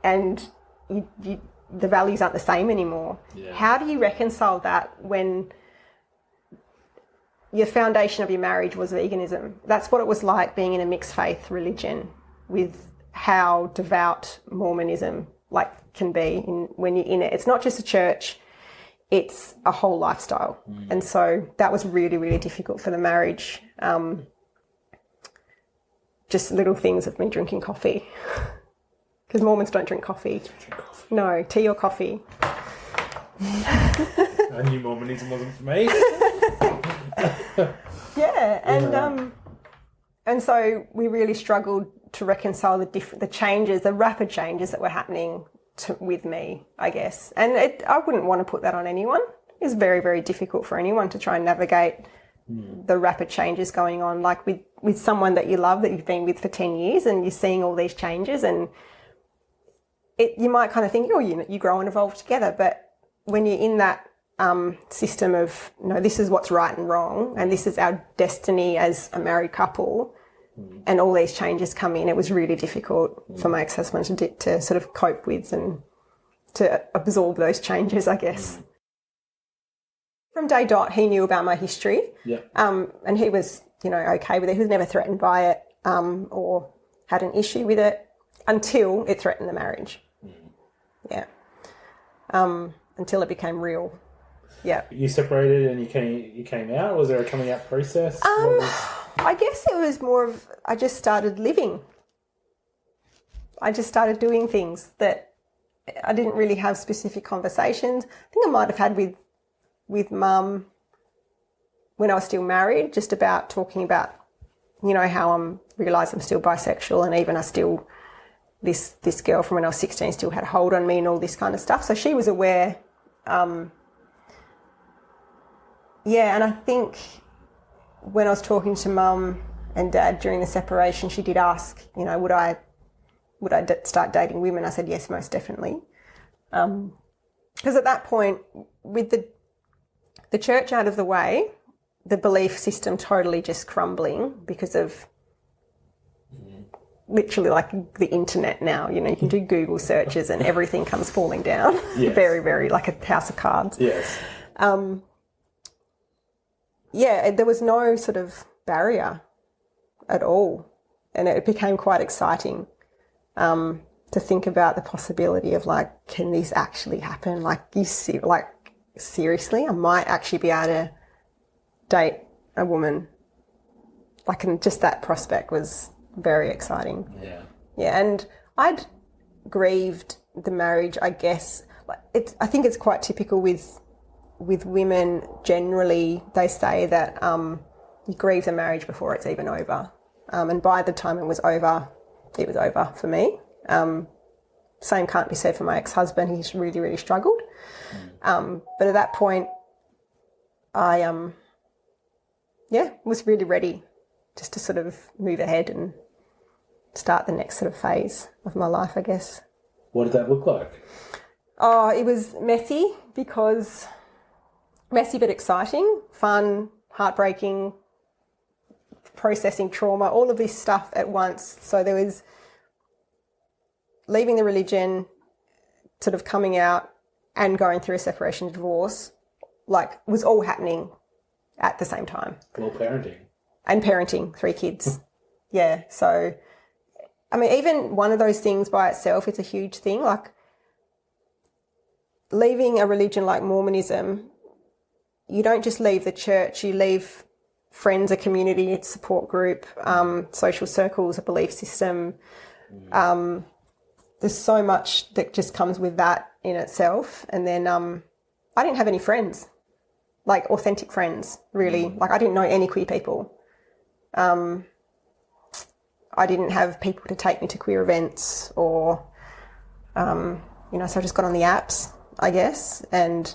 and the values aren't the same anymore. Yeah. How do you reconcile that when your foundation of your marriage was veganism? That's what it was like being in a mixed faith religion, with how devout Mormonism can be when you're in it. It's not just a church, it's a whole lifestyle. And so that was really, really difficult for the marriage. Just little things of me drinking coffee, because Mormons don't drink coffee. No, tea or coffee. I knew Mormonism wasn't for me. Yeah, and so we really struggled to reconcile the rapid changes that were happening with me, I guess. And I wouldn't want to put that on anyone. It's very, very difficult for anyone to try and navigate the rapid changes going on, like with someone that you love, that you've been with for 10 years, and you're seeing all these changes, and you might kind of think, oh, you grow and evolve together. But when you're in that system of, no, this is what's right and wrong, and this is our destiny as a married couple, and all these changes come in, it was really difficult for my ex-husband to sort of cope with and to absorb those changes, I guess. From day dot, he knew about my history, and he was, okay with it. He was never threatened by it or had an issue with it until it threatened the marriage. Yeah. Until it became real. Yeah. You separated and you came out? Was there a coming out process? I guess it was more of, I just started living. I just started doing things that I didn't really have specific conversations. I think I might have had with Mum when I was still married, just about talking about, how I'm realised I'm still bisexual, and even I still, this girl from when I was 16 still had a hold on me and all this kind of stuff. So she was aware. And I think when I was talking to Mum and Dad during the separation, she did ask, would I start dating women? I said, yes, most definitely. Because at that point, with the church out of the way, the belief system totally just crumbling because of literally like the internet now, you can do Google searches and everything comes falling down. Yes. Very, very like a house of cards. Yes. There was no sort of barrier at all. And it became quite exciting to think about the possibility of can this actually happen? Seriously, I might actually be able to date a woman. And just that prospect was very exciting. Yeah. Yeah, and I'd grieved the marriage, I guess. I think it's quite typical with women generally. They say that you grieve the marriage before it's even over. And by the time it was over for me. Same can't be said for my ex-husband. He's really, really struggled. But at that point, I was really ready just to sort of move ahead and start the next sort of phase of my life, I guess. What did that look like? Oh, it was messy but exciting, fun, heartbreaking, processing trauma, all of this stuff at once. So there was leaving the religion, sort of coming out and going through a separation divorce, was all happening at the same time. Well, parenting. And parenting 3 kids. Yeah. So, even one of those things by itself is a huge thing. Leaving a religion like Mormonism, you don't just leave the church, you leave friends, a community, a support group, social circles, a belief system. there's so much that just comes with that in itself. And then I didn't have any friends, like authentic friends, really. Like I didn't know any queer people. I didn't have people to take me to queer events or, so I just got on the apps, I guess, and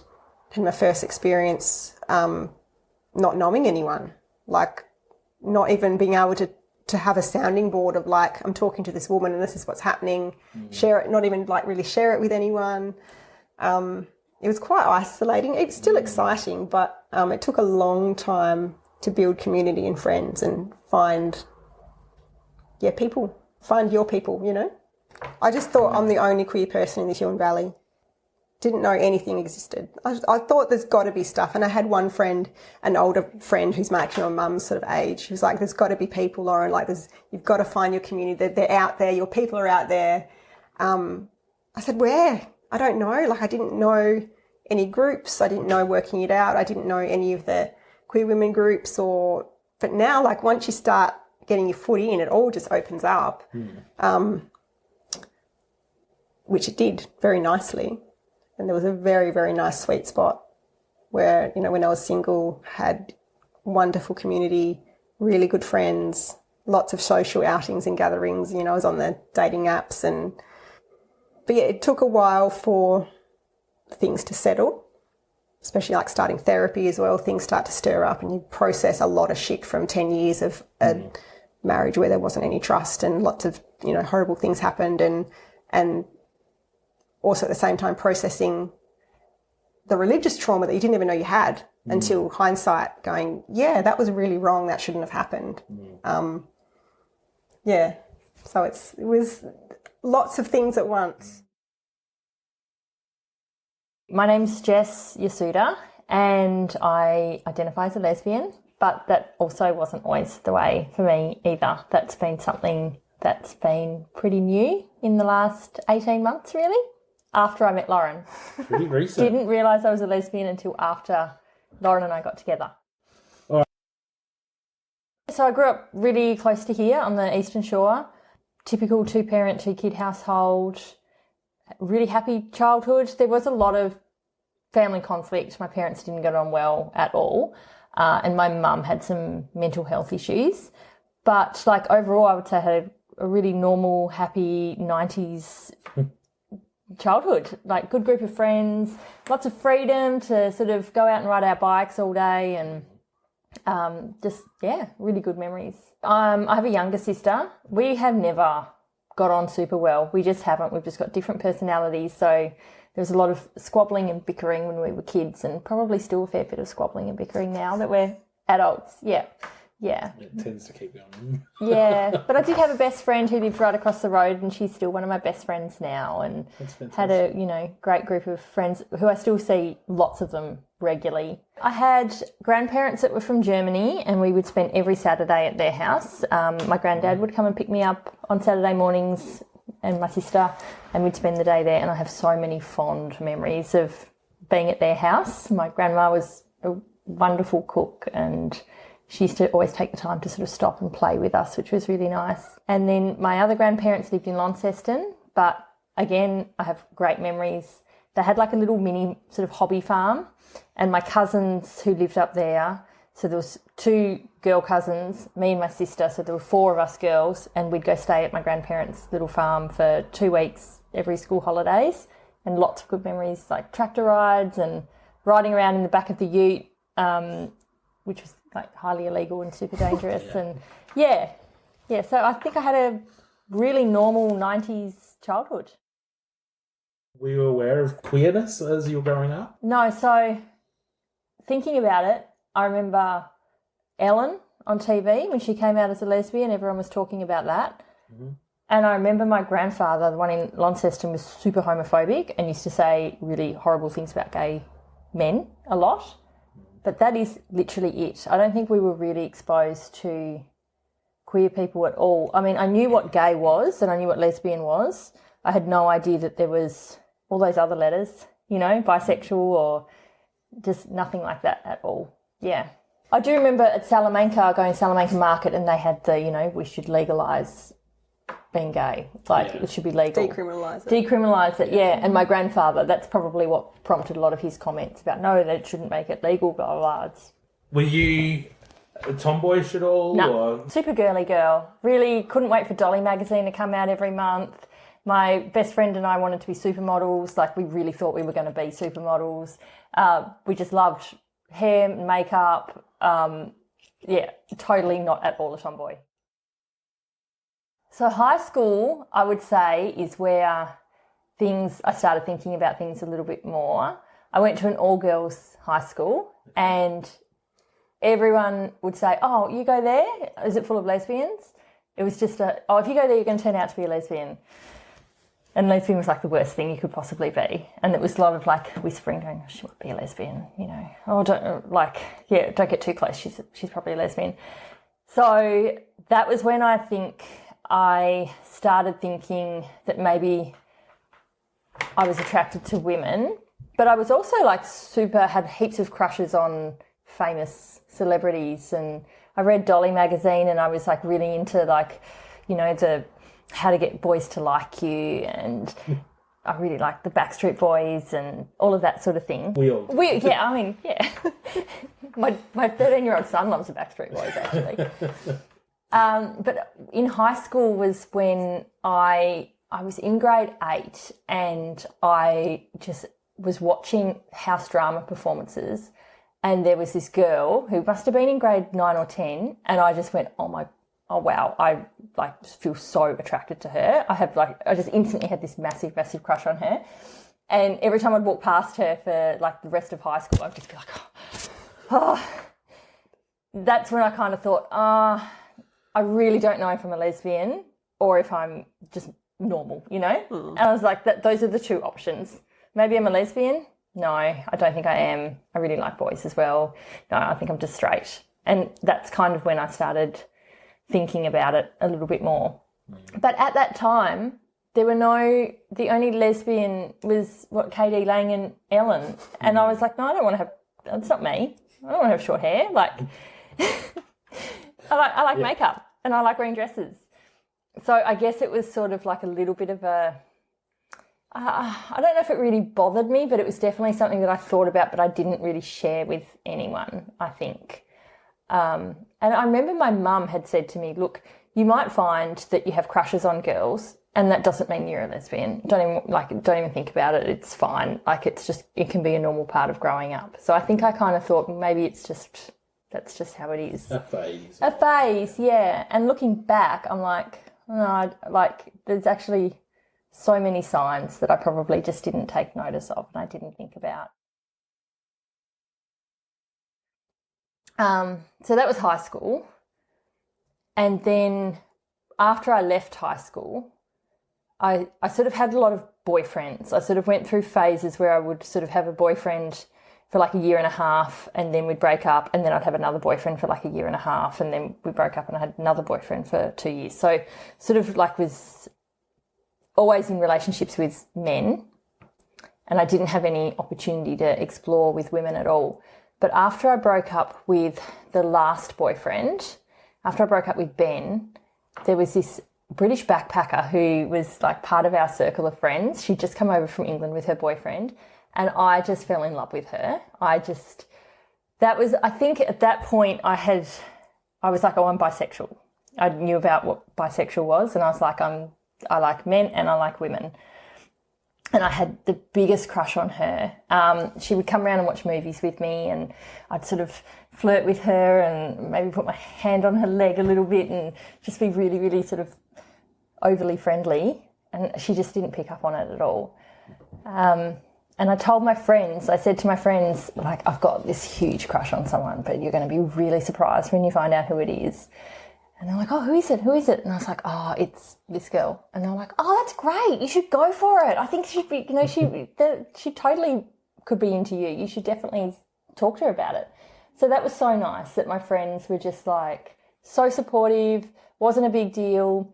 had my first experience not knowing anyone, like not even being able to have a sounding board of like, I'm talking to this woman and this is what's happening, share it, not even like really share it with anyone. It was quite isolating. It's still exciting, but it took a long time to build community and friends and find your people. I just thought I'm the only queer person in the Huon Valley. Didn't know anything existed. I thought there's got to be stuff. And I had one friend, an older friend who's actually my mum's sort of age. She was like, there's got to be people, Lauren. Like, you've got to find your community. They're out there. Your people are out there. I said, where? I don't know. Like, I didn't know any groups. I didn't know Working It Out. I didn't know any of the queer women groups but now, like, once you start getting your foot in, it all just opens up, which it did very nicely. And there was a very, very nice sweet spot where, when I was single, had wonderful community, really good friends, lots of social outings and gatherings. I was on the dating apps but yeah, it took a while for things to settle, especially like starting therapy as well. Things start to stir up and you process a lot of shit from 10 years of a marriage where there wasn't any trust and lots of, horrible things happened and also at the same time processing the religious trauma that you didn't even know you had until hindsight going, yeah, that was really wrong. That shouldn't have happened. So it was lots of things at once. My name's Jess Yasuda and I identify as a lesbian, but that also wasn't always the way for me either. That's been something that's been pretty new in the last 18 months, really. After I met Lauren. Pretty recent. Didn't realise I was a lesbian until after Lauren and I got together. All right. So I grew up really close to here on the Eastern Shore. Typical 2-parent, 2-kid household. Really happy childhood. There was a lot of family conflict. My parents didn't get on well at all. And my mum had some mental health issues. But like overall, I would say I had a really normal, happy 90s childhood, like good group of friends, lots of freedom to sort of go out and ride our bikes all day and really good memories. I have a younger sister. We have never got on super well. We just haven't. We've just got different personalities. So there was a lot of squabbling and bickering when we were kids and probably still a fair bit of squabbling and bickering now that we're adults. Yeah. It tends to keep going. Yeah, but I did have a best friend who lived right across the road and she's still one of my best friends now and had a, great group of friends who I still see lots of them regularly. I had grandparents that were from Germany and we would spend every Saturday at their house. My granddad would come and pick me up on Saturday mornings and my sister and we'd spend the day there and I have so many fond memories of being at their house. My grandma was a wonderful cook and she used to always take the time to sort of stop and play with us, which was really nice. And then my other grandparents lived in Launceston, but again, I have great memories. They had like a little mini sort of hobby farm and my cousins who lived up there, so there was 2 girl cousins, me and my sister, so there were 4 of us girls and we'd go stay at my grandparents' little farm for 2 weeks every school holidays and lots of good memories like tractor rides and riding around in the back of the ute, which was like highly illegal and super dangerous. So I think I had a really normal 90s childhood. Were you aware of queerness as you were growing up? No, so thinking about it, I remember Ellen on TV when she came out as a lesbian, everyone was talking about that. And I remember my grandfather, the one in Launceston, was super homophobic and used to say really horrible things about gay men a lot. But that is literally it. I don't think we were really exposed to queer people at all. I mean, I knew what gay was and I knew what lesbian was. I had no idea that there was all those other letters, bisexual or just nothing like that at all. Yeah. I do remember at Salamanca, going to Salamanca Market and they had the, we should legalise being gay. Like, it should be legal. Decriminalise it. Decriminalise it, yeah. And my grandfather, that's probably what prompted a lot of his comments about, no, they shouldn't make it legal, blah, blah, blah. Were you tomboyish at all? No, or? super girly girl. Really couldn't wait for Dolly magazine to come out every month. My best friend and I wanted to be supermodels. Like, we really thought we were going to be supermodels. We just loved hair and makeup. Totally not at all a tomboy. So high school, I would say, is where I started thinking about things a little bit more. I went to an all-girls high school, and everyone would say, oh, you go there? Is it full of lesbians? It was just if you go there, you're going to turn out to be a lesbian. And lesbian was like the worst thing you could possibly be. And it was a lot of like whispering going, she might be a lesbian, you know. Oh, don't get too close. She's probably a lesbian. So that was when I think I started thinking that maybe I was attracted to women. But I was also like had heaps of crushes on famous celebrities. And I read Dolly magazine, and I was like really into like, you know, the how to get boys to like you, and I really liked the Backstreet Boys and all of that sort of thing. My 13-year-old son loves the Backstreet Boys, actually. But in high school was when I was in grade 8, and I just was watching house drama performances, and there was this girl who must have been in grade 9 or 10, and I just went, oh wow, I like just feel so attracted to her. I just instantly had this massive, massive crush on her. And every time I'd walk past her for like the rest of high school, I'd just be like, oh. That's when I kind of thought, I really don't know if I'm a lesbian or if I'm just normal, you know? And I was like, those are the two options. Maybe I'm a lesbian. No, I don't think I am. I really like boys as well. No, I think I'm just straight. And that's kind of when I started thinking about it a little bit more. But at that time, the only lesbian was Katie Lang and Ellen. And I was like, no, I don't want to have, that's not me. I don't want to have short hair. Like, I like makeup, and I like wearing dresses. So I guess it was sort of like a little bit of I don't know if it really bothered me, but it was definitely something that I thought about, but I didn't really share with anyone, I think. And I remember my mum had said to me, look, you might find that you have crushes on girls, and that doesn't mean you're a lesbian. Don't even think about it. It's fine. Like, it can be a normal part of growing up. So I think I kind of thought maybe that's just how it is. A phase. A phase, yeah. And looking back, I'm like, no, like there's actually so many signs that I probably just didn't take notice of and I didn't think about. So that was high school. And then after I left high school, I sort of had a lot of boyfriends. I sort of went through phases where I would sort of have a boyfriend for like a year and a half, and then we'd break up, and then I'd have another boyfriend for like a year and a half, and then we broke up and I had another boyfriend for 2 years. So sort of like was always in relationships with men, and I didn't have any opportunity to explore with women at all. But after I broke up with the last boyfriend, after I broke up with Ben, there was this British backpacker who was like part of our circle of friends. She'd just come over from England with her boyfriend, and I just fell in love with her. I think at that point I was like, oh, I'm bisexual. I knew about what bisexual was, and I was like, I like men and I like women. And I had the biggest crush on her. She would come around and watch movies with me, and I'd sort of flirt with her and maybe put my hand on her leg a little bit and just be really, really sort of overly friendly. And she just didn't pick up on it at all. And I told my friends, I said to my friends, like, I've got this huge crush on someone, but you're going to be really surprised when you find out who it is. And they're like, oh, who is it? Who is it? And I was like, oh, it's this girl. And they're like, oh, that's great. You should go for it. I think she'd be, she totally could be into you. You should definitely talk to her about it. So that was so nice that my friends were just like so supportive, wasn't a big deal.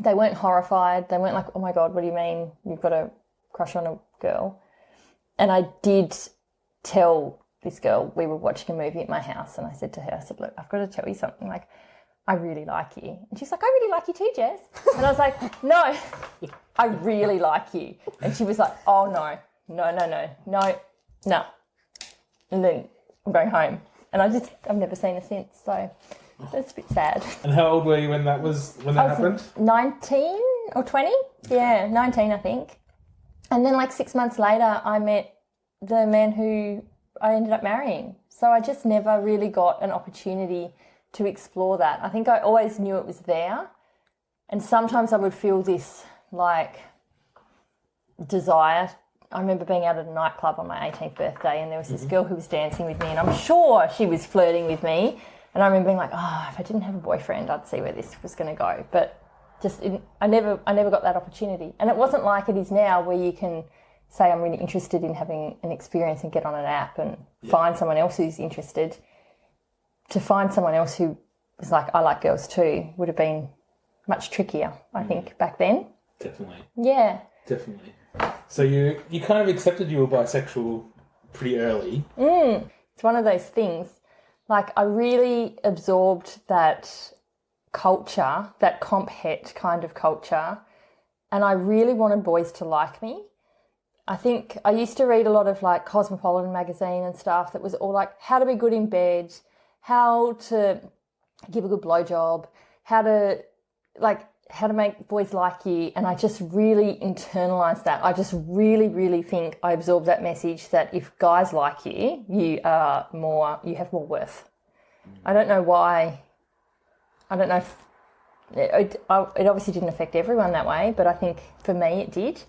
They weren't horrified. They weren't like, oh my God, what do you mean you've got a crush on a girl? And I did tell this girl, we were watching a movie at my house, and I said to her, I said, look, I've got to tell you something. Like, I really like you. And she's like, I really like you too, Jess. And I was like, no, I really like you. And she was like, oh, no. And then I'm going home. And I've never seen her since, so it's a bit sad. And how old were you when that happened? 19 or 20? Yeah, 19, I think. And then like 6 months later, I met the man who I ended up marrying. So I just never really got an opportunity to explore that. I think I always knew it was there. And sometimes I would feel this like desire. I remember being out at a nightclub on my 18th birthday and there was this girl who was dancing with me and I'm sure she was flirting with me. And I remember being like, oh, if I didn't have a boyfriend, I'd see where this was going to go. But I never got that opportunity. And it wasn't like it is now where you can say I'm really interested in having an experience and get on an app and find someone else who's interested. To find someone else who was like, I like girls too, would have been much trickier, I think, back then. Definitely. Yeah. Definitely. So you kind of accepted you were bisexual pretty early. It's one of those things. Like, I really absorbed that culture, that comp het kind of culture, and I really wanted boys to like me. I think I used to read a lot of like Cosmopolitan magazine and stuff that was all like how to be good in bed, how to give a good blowjob, how to make boys like you. And I just really internalized that. I just really, really think I absorbed that message that if guys like you, you have more worth. I don't know why. I don't know if it obviously didn't affect everyone that way, but I think for me it did.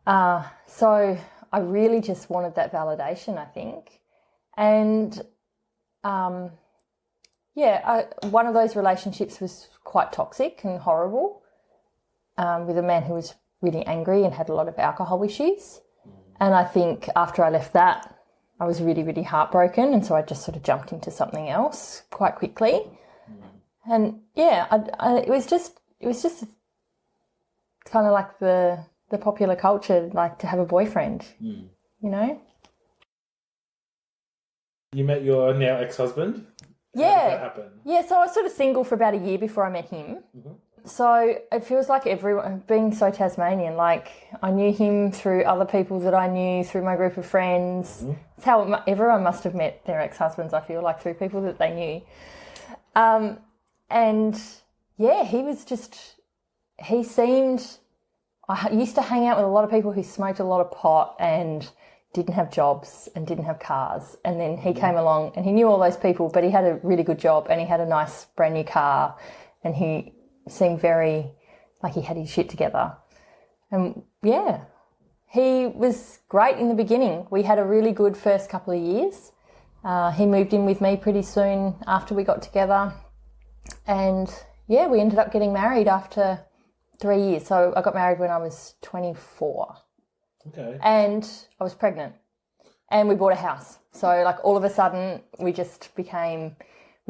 So I really just wanted that validation, I think. And one of those relationships was quite toxic and horrible, with a man who was really angry and had a lot of alcohol issues. And I think after I left that, I was really, really heartbroken, and so I just sort of jumped into something else quite quickly. And it was just kind of like the popular culture, like to have a boyfriend, you know. You met your now ex-husband. Yeah. How did that happen? Yeah, so I was sort of single for about a year before I met him. So it feels like everyone, being so Tasmanian, like I knew him through other people that I knew, through my group of friends. It's how everyone must have met their ex-husbands, I feel like, through people that they knew. And yeah, he seemed, I used to hang out with a lot of people who smoked a lot of pot and didn't have jobs and didn't have cars. And then he came along and he knew all those people, but he had a really good job and he had a nice brand new car and he seemed very like he had his shit together. And yeah, he was great in the beginning. We had a really good first couple of years. He moved in with me pretty soon after we got together. And yeah, we ended up getting married after 3 years. So I got married when I was 24. Okay. And I was pregnant. And we bought a house. So like all of a sudden we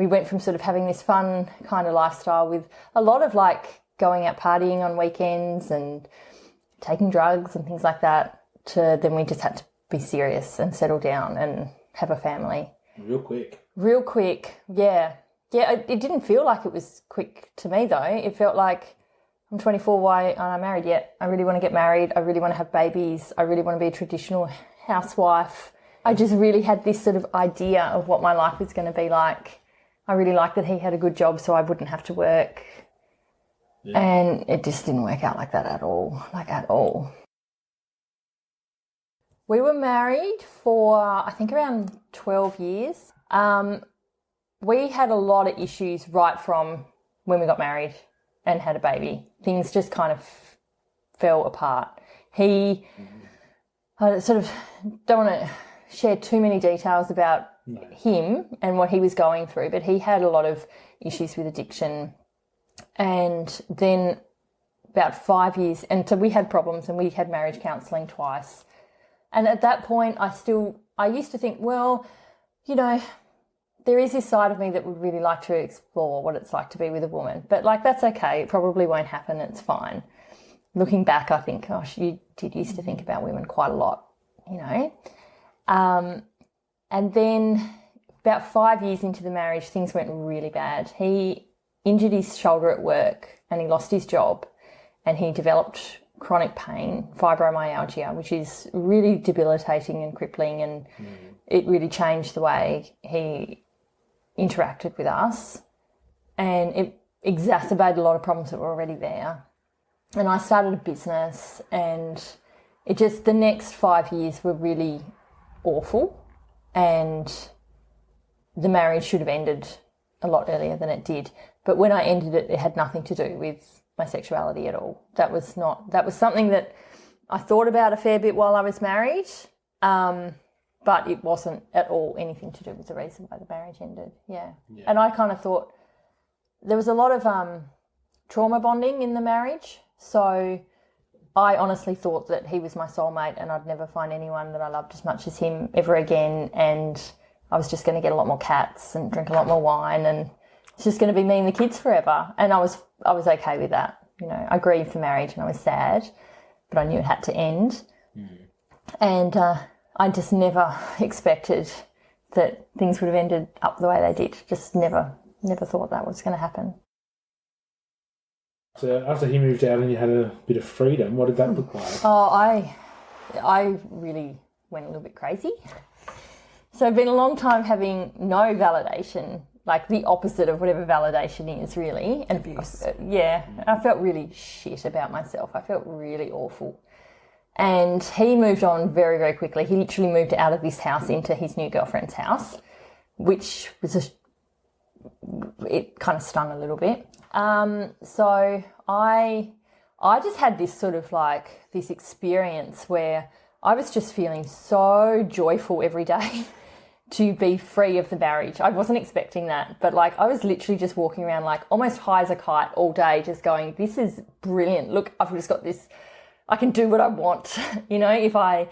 went from sort of having this fun kind of lifestyle with a lot of like going out partying on weekends and taking drugs and things like that, to then we just had to be serious and settle down and have a family. Real quick, yeah. Yeah, it didn't feel like it was quick to me though. It felt like, I'm 24, why aren't I married yet? I really want to get married. I really want to have babies. I really want to be a traditional housewife. I just really had this sort of idea of what my life was going to be like. I really liked that he had a good job so I wouldn't have to work. Yeah. And it just didn't work out like that at all. We were married for, I think, around 12 years. We had a lot of issues right from when we got married and had a baby. Things just kind of fell apart. I sort of don't want to share too many details about him and what he was going through, but he had a lot of issues with addiction. And then about 5 years, and so we had problems and we had marriage counselling twice. And at that point, I used to think, well, you know, there is this side of me that would really like to explore what it's like to be with a woman. But, like, that's okay. It probably won't happen. It's fine. Looking back, I think, gosh, you did used to think about women quite a lot, you know. And then about 5 years into the marriage, things went really bad. He injured his shoulder at work and he lost his job and he developed chronic pain, fibromyalgia, which is really debilitating and crippling, and it really changed the way he interacted with us, and it exacerbated a lot of problems that were already there. And I started a business, and it just, the next 5 years were really awful, and the marriage should have ended a lot earlier than it did. But when I ended it, it had nothing to do with my sexuality at all. That was something that I thought about a fair bit while I was married, but it wasn't at all anything to do with the reason why the marriage ended. Yeah. And I kind of thought there was a lot of trauma bonding in the marriage. So I honestly thought that he was my soulmate and I'd never find anyone that I loved as much as him ever again. And I was just going to get a lot more cats and drink a lot more wine, and it's just going to be me and the kids forever. And I was okay with that. You know, I grieved the marriage and I was sad, but I knew it had to end. And I just never expected that things would have ended up the way they did. Just never thought that was going to happen. So after he moved out and you had a bit of freedom, what did that look like? Oh, I really went a little bit crazy. So I've been a long time having no validation, like the opposite of whatever validation is, really. And abuse. I felt really shit about myself. I felt really awful. And he moved on very, very quickly. He literally moved out of this house into his new girlfriend's house, which was it kind of stung a little bit. So I just had this sort of like this experience where I was just feeling so joyful every day to be free of the marriage. I wasn't expecting that, but like I was literally just walking around like almost high as a kite all day, just going, this is brilliant. Look, I've just got this, I can do what I want. You know, if I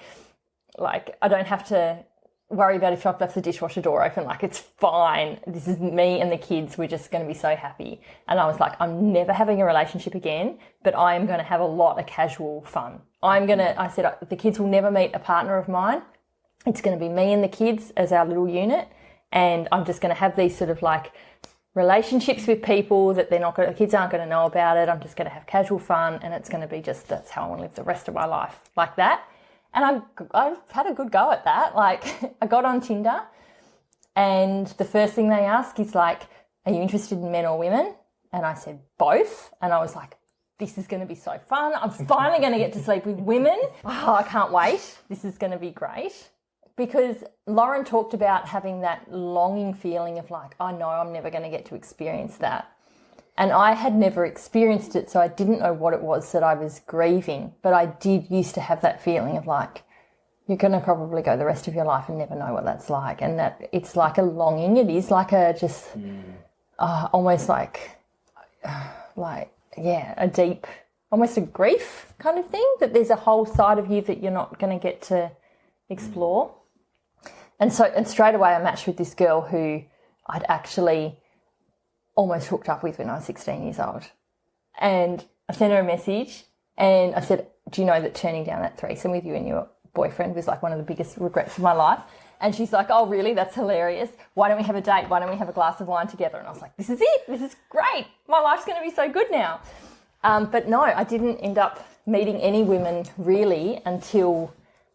don't have to worry about if I've left the dishwasher door open, like it's fine. This is me and the kids. We're just going to be so happy. And I was like, I'm never having a relationship again, but I am going to have a lot of casual fun. I said, the kids will never meet a partner of mine. It's going to be me and the kids as our little unit. And I'm just going to have these sort of like relationships with people that the kids aren't going to know about it. I'm just going to have casual fun, and it's going to be just, that's how I want to live the rest of my life, like that. And I had a good go at that. Like I got on Tinder, and the first thing they ask is like, are you interested in men or women? And I said, both. And I was like, this is going to be so fun. I'm finally going to get to sleep with women. Oh, I can't wait. This is going to be great. Because Lauren talked about having that longing feeling of like, I know I'm never going to get to experience that. And I had never experienced it, so I didn't know what it was that I was grieving. But I did used to have that feeling of like, you're going to probably go the rest of your life and never know what that's like. And that it's like a longing. It is like a just almost like a deep, almost a grief kind of thing, that there's a whole side of you that you're not going to get to explore. And straight away I matched with this girl who I'd actually almost hooked up with when I was 16 years old. And I sent her a message and I said, do you know that turning down that threesome with you and your boyfriend was like one of the biggest regrets of my life? And she's like, oh, really? That's hilarious. Why don't we have a date? Why don't we have a glass of wine together? And I was like, this is it. This is great. My life's going to be so good now. But no, I didn't end up meeting any women really until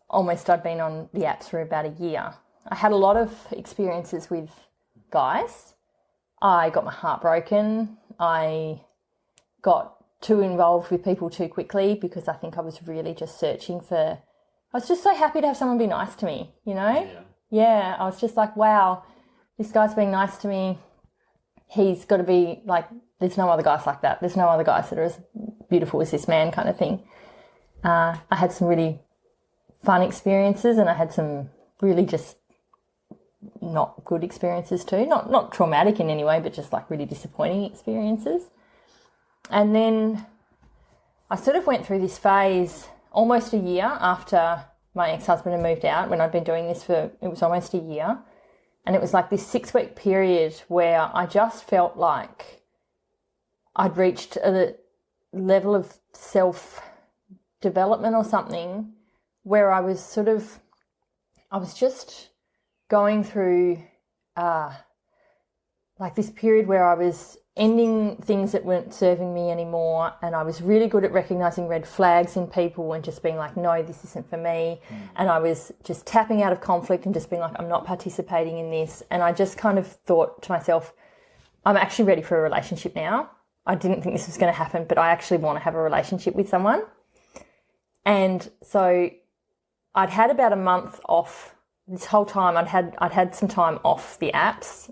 almost I'd been on the apps for about a year. I had a lot of experiences with guys. I got my heart broken. I got too involved with people too quickly because I think I was really just searching for, I was just so happy to have someone be nice to me, you know? Yeah, I was just like, wow, this guy's being nice to me. He's got to be like, there's no other guys like that. There's no other guys that are as beautiful as this man kind of thing. I had some really fun experiences and I had some really just not good experiences too. Not traumatic in any way, but just like really disappointing experiences. And then I sort of went through this phase almost a year after my ex-husband had moved out, when I'd been doing this for, it was almost a year. And it was like this 6-week period where I just felt like I'd reached a level of self-development or something where I was just going through like this period where I was ending things that weren't serving me anymore, and I was really good at recognising red flags in people and just being like, no, this isn't for me. And I was just tapping out of conflict and just being like, I'm not participating in this. And I just kind of thought to myself, I'm actually ready for a relationship now. I didn't think this was going to happen, but I actually want to have a relationship with someone. And so I'd had about a month off. This whole time I'd had some time off the apps.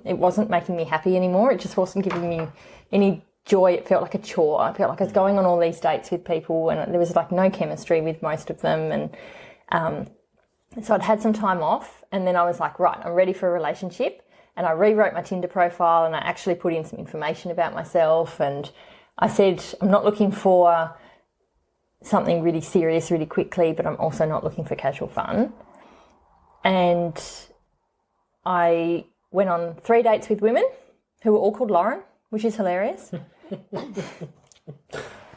It wasn't making me happy anymore. It just wasn't giving me any joy. It felt like a chore. I felt like I was going on all these dates with people and there was like no chemistry with most of them. And so I'd had some time off, and then I was like, right, I'm ready for a relationship. And I rewrote my Tinder profile, and I actually put in some information about myself. And I said, I'm not looking for something really serious really quickly, but I'm also not looking for casual fun. And I went on 3 dates with women who were all called Lauren, which is hilarious.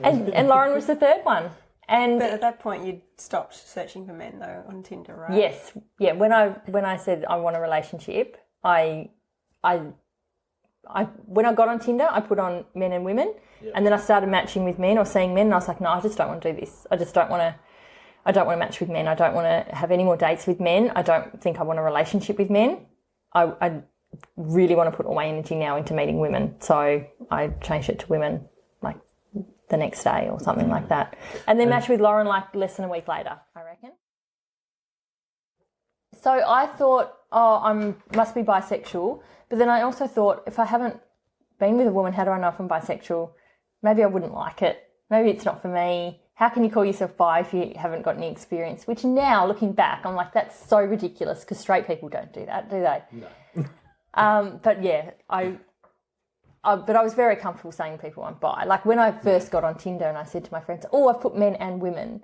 and Lauren was the third one. And but at that point, you'd stopped searching for men, though, on Tinder, right? Yes. Yeah. When I said I want a relationship, when I got on Tinder, I put on men and women, and then I started matching with men or seeing men, and I was like, no, I just don't want to do this. I don't want to match with men. I don't want to have any more dates with men. I don't think I want a relationship with men. I really want to put all my energy now into meeting women. So I changed it to women like the next day or something like that. And then matched with Lauren like less than a week later, I reckon. So I thought, I must be bisexual. But then I also thought, if I haven't been with a woman, how do I know if I'm bisexual? Maybe I wouldn't like it. Maybe it's not for me. How can you call yourself bi if you haven't got any experience? Which now, looking back, I'm like, that's so ridiculous because straight people don't do that, do they? No. But yeah, but I was very comfortable saying to people I'm bi. Like when I first got on Tinder and I said to my friends, I've put men and women.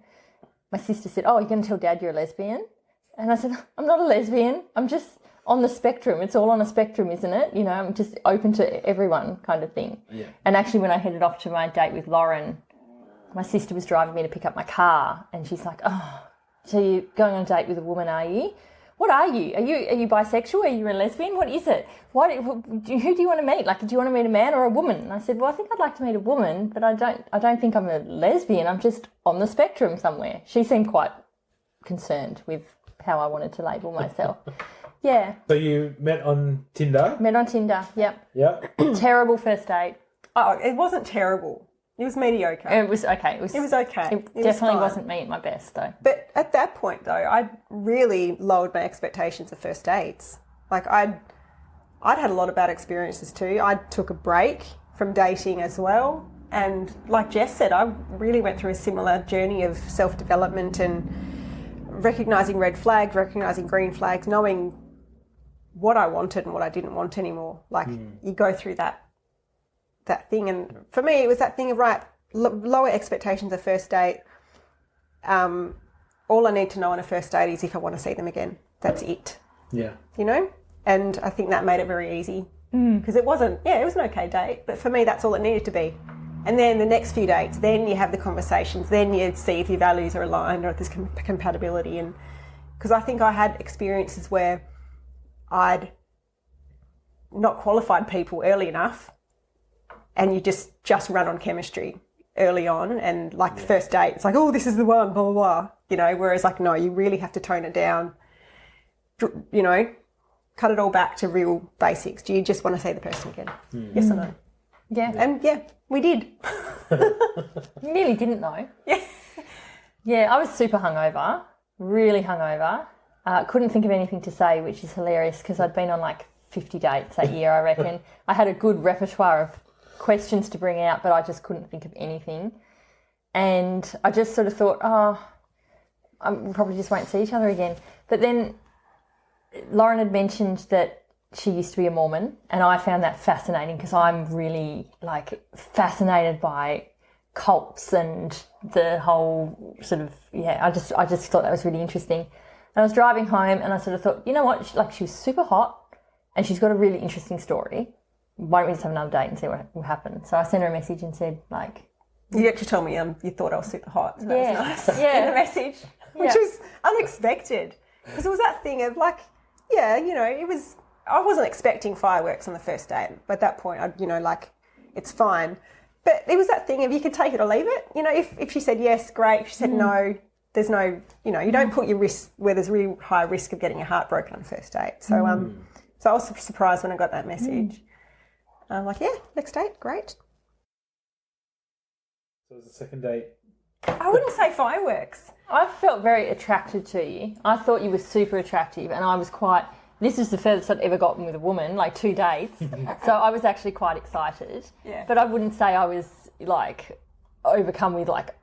My sister said, you're going to tell Dad you're a lesbian? And I said, I'm not a lesbian. I'm just on the spectrum. It's all on a spectrum, isn't it? You know, I'm just open to everyone kind of thing. Yeah. And actually when I headed off to my date with Lauren, my sister was driving me to pick up my car and she's like, so you're going on a date with a woman, are you? What are you? Are you bisexual? Are you a lesbian? What is it? Who do you want to meet? Like, do you want to meet a man or a woman? And I said, well, I think I'd like to meet a woman, but I don't think I'm a lesbian. I'm just on the spectrum somewhere. She seemed quite concerned with how I wanted to label myself. Yeah. So you met on Tinder? Met on Tinder, yep. Yep. Terrible first date. Oh, it wasn't terrible. It was mediocre. It was okay. It was okay. It definitely wasn't me at my best, though. But at that point, though, I'd really lowered my expectations of first dates. Like, I'd had a lot of bad experiences too. I took a break from dating as well. And like Jess said, I really went through a similar journey of self-development and recognising red flags, recognising green flags, knowing what I wanted and what I didn't want anymore. Like, you go through that thing. And for me, it was that thing of, lower expectations of first date. All I need to know on a first date is if I want to see them again. That's it. Yeah. You know? And I think that made it very easy. Because it was an okay date. But for me, that's all it needed to be. And then the next few dates, then you have the conversations, then you see if your values are aligned or if there's compatibility. And because I think I had experiences where I'd not qualified people early enough and you just run on chemistry early on, and like the first date, it's like, this is the one, blah, blah, blah, you know, whereas like, no, you really have to tone it down, you know, cut it all back to real basics. Do you just want to see the person again? Yes or no? Yeah. And we did. Nearly didn't though. Yeah, I was super hungover, really hungover. Couldn't think of anything to say, which is hilarious because I'd been on like 50 dates that year, I reckon. I had a good repertoire of questions to bring out, but I just couldn't think of anything. And I just sort of thought, we probably just won't see each other again. But then Lauren had mentioned that she used to be a Mormon, and I found that fascinating because I'm really like fascinated by cults and the whole sort of, I just thought that was really interesting. And I was driving home and I sort of thought, you know what, she was super hot and she's got a really interesting story. Why don't we just have another date and see what will happen? So I sent her a message and said, like... You actually told me you thought I was super hot. So that was nice. Yeah. In the message, which was unexpected. Because it was that thing of like, you know, it was I wasn't expecting fireworks on the first date. But at that point, it's fine. But it was that thing of you could take it or leave it. If she said yes, great. If she said no, there's no, you don't put your risk where there's really high risk of getting your heart broken on the first date. So, so I was surprised when I got that message. I'm like, yeah, next date, great. So it was the second date. I wouldn't say fireworks. I felt very attracted to you. I thought you were super attractive, and I was quite... This is the furthest I'd ever gotten with a woman, like 2 dates. So I was actually quite excited. Yeah. But I wouldn't say I was, like, overcome with, like,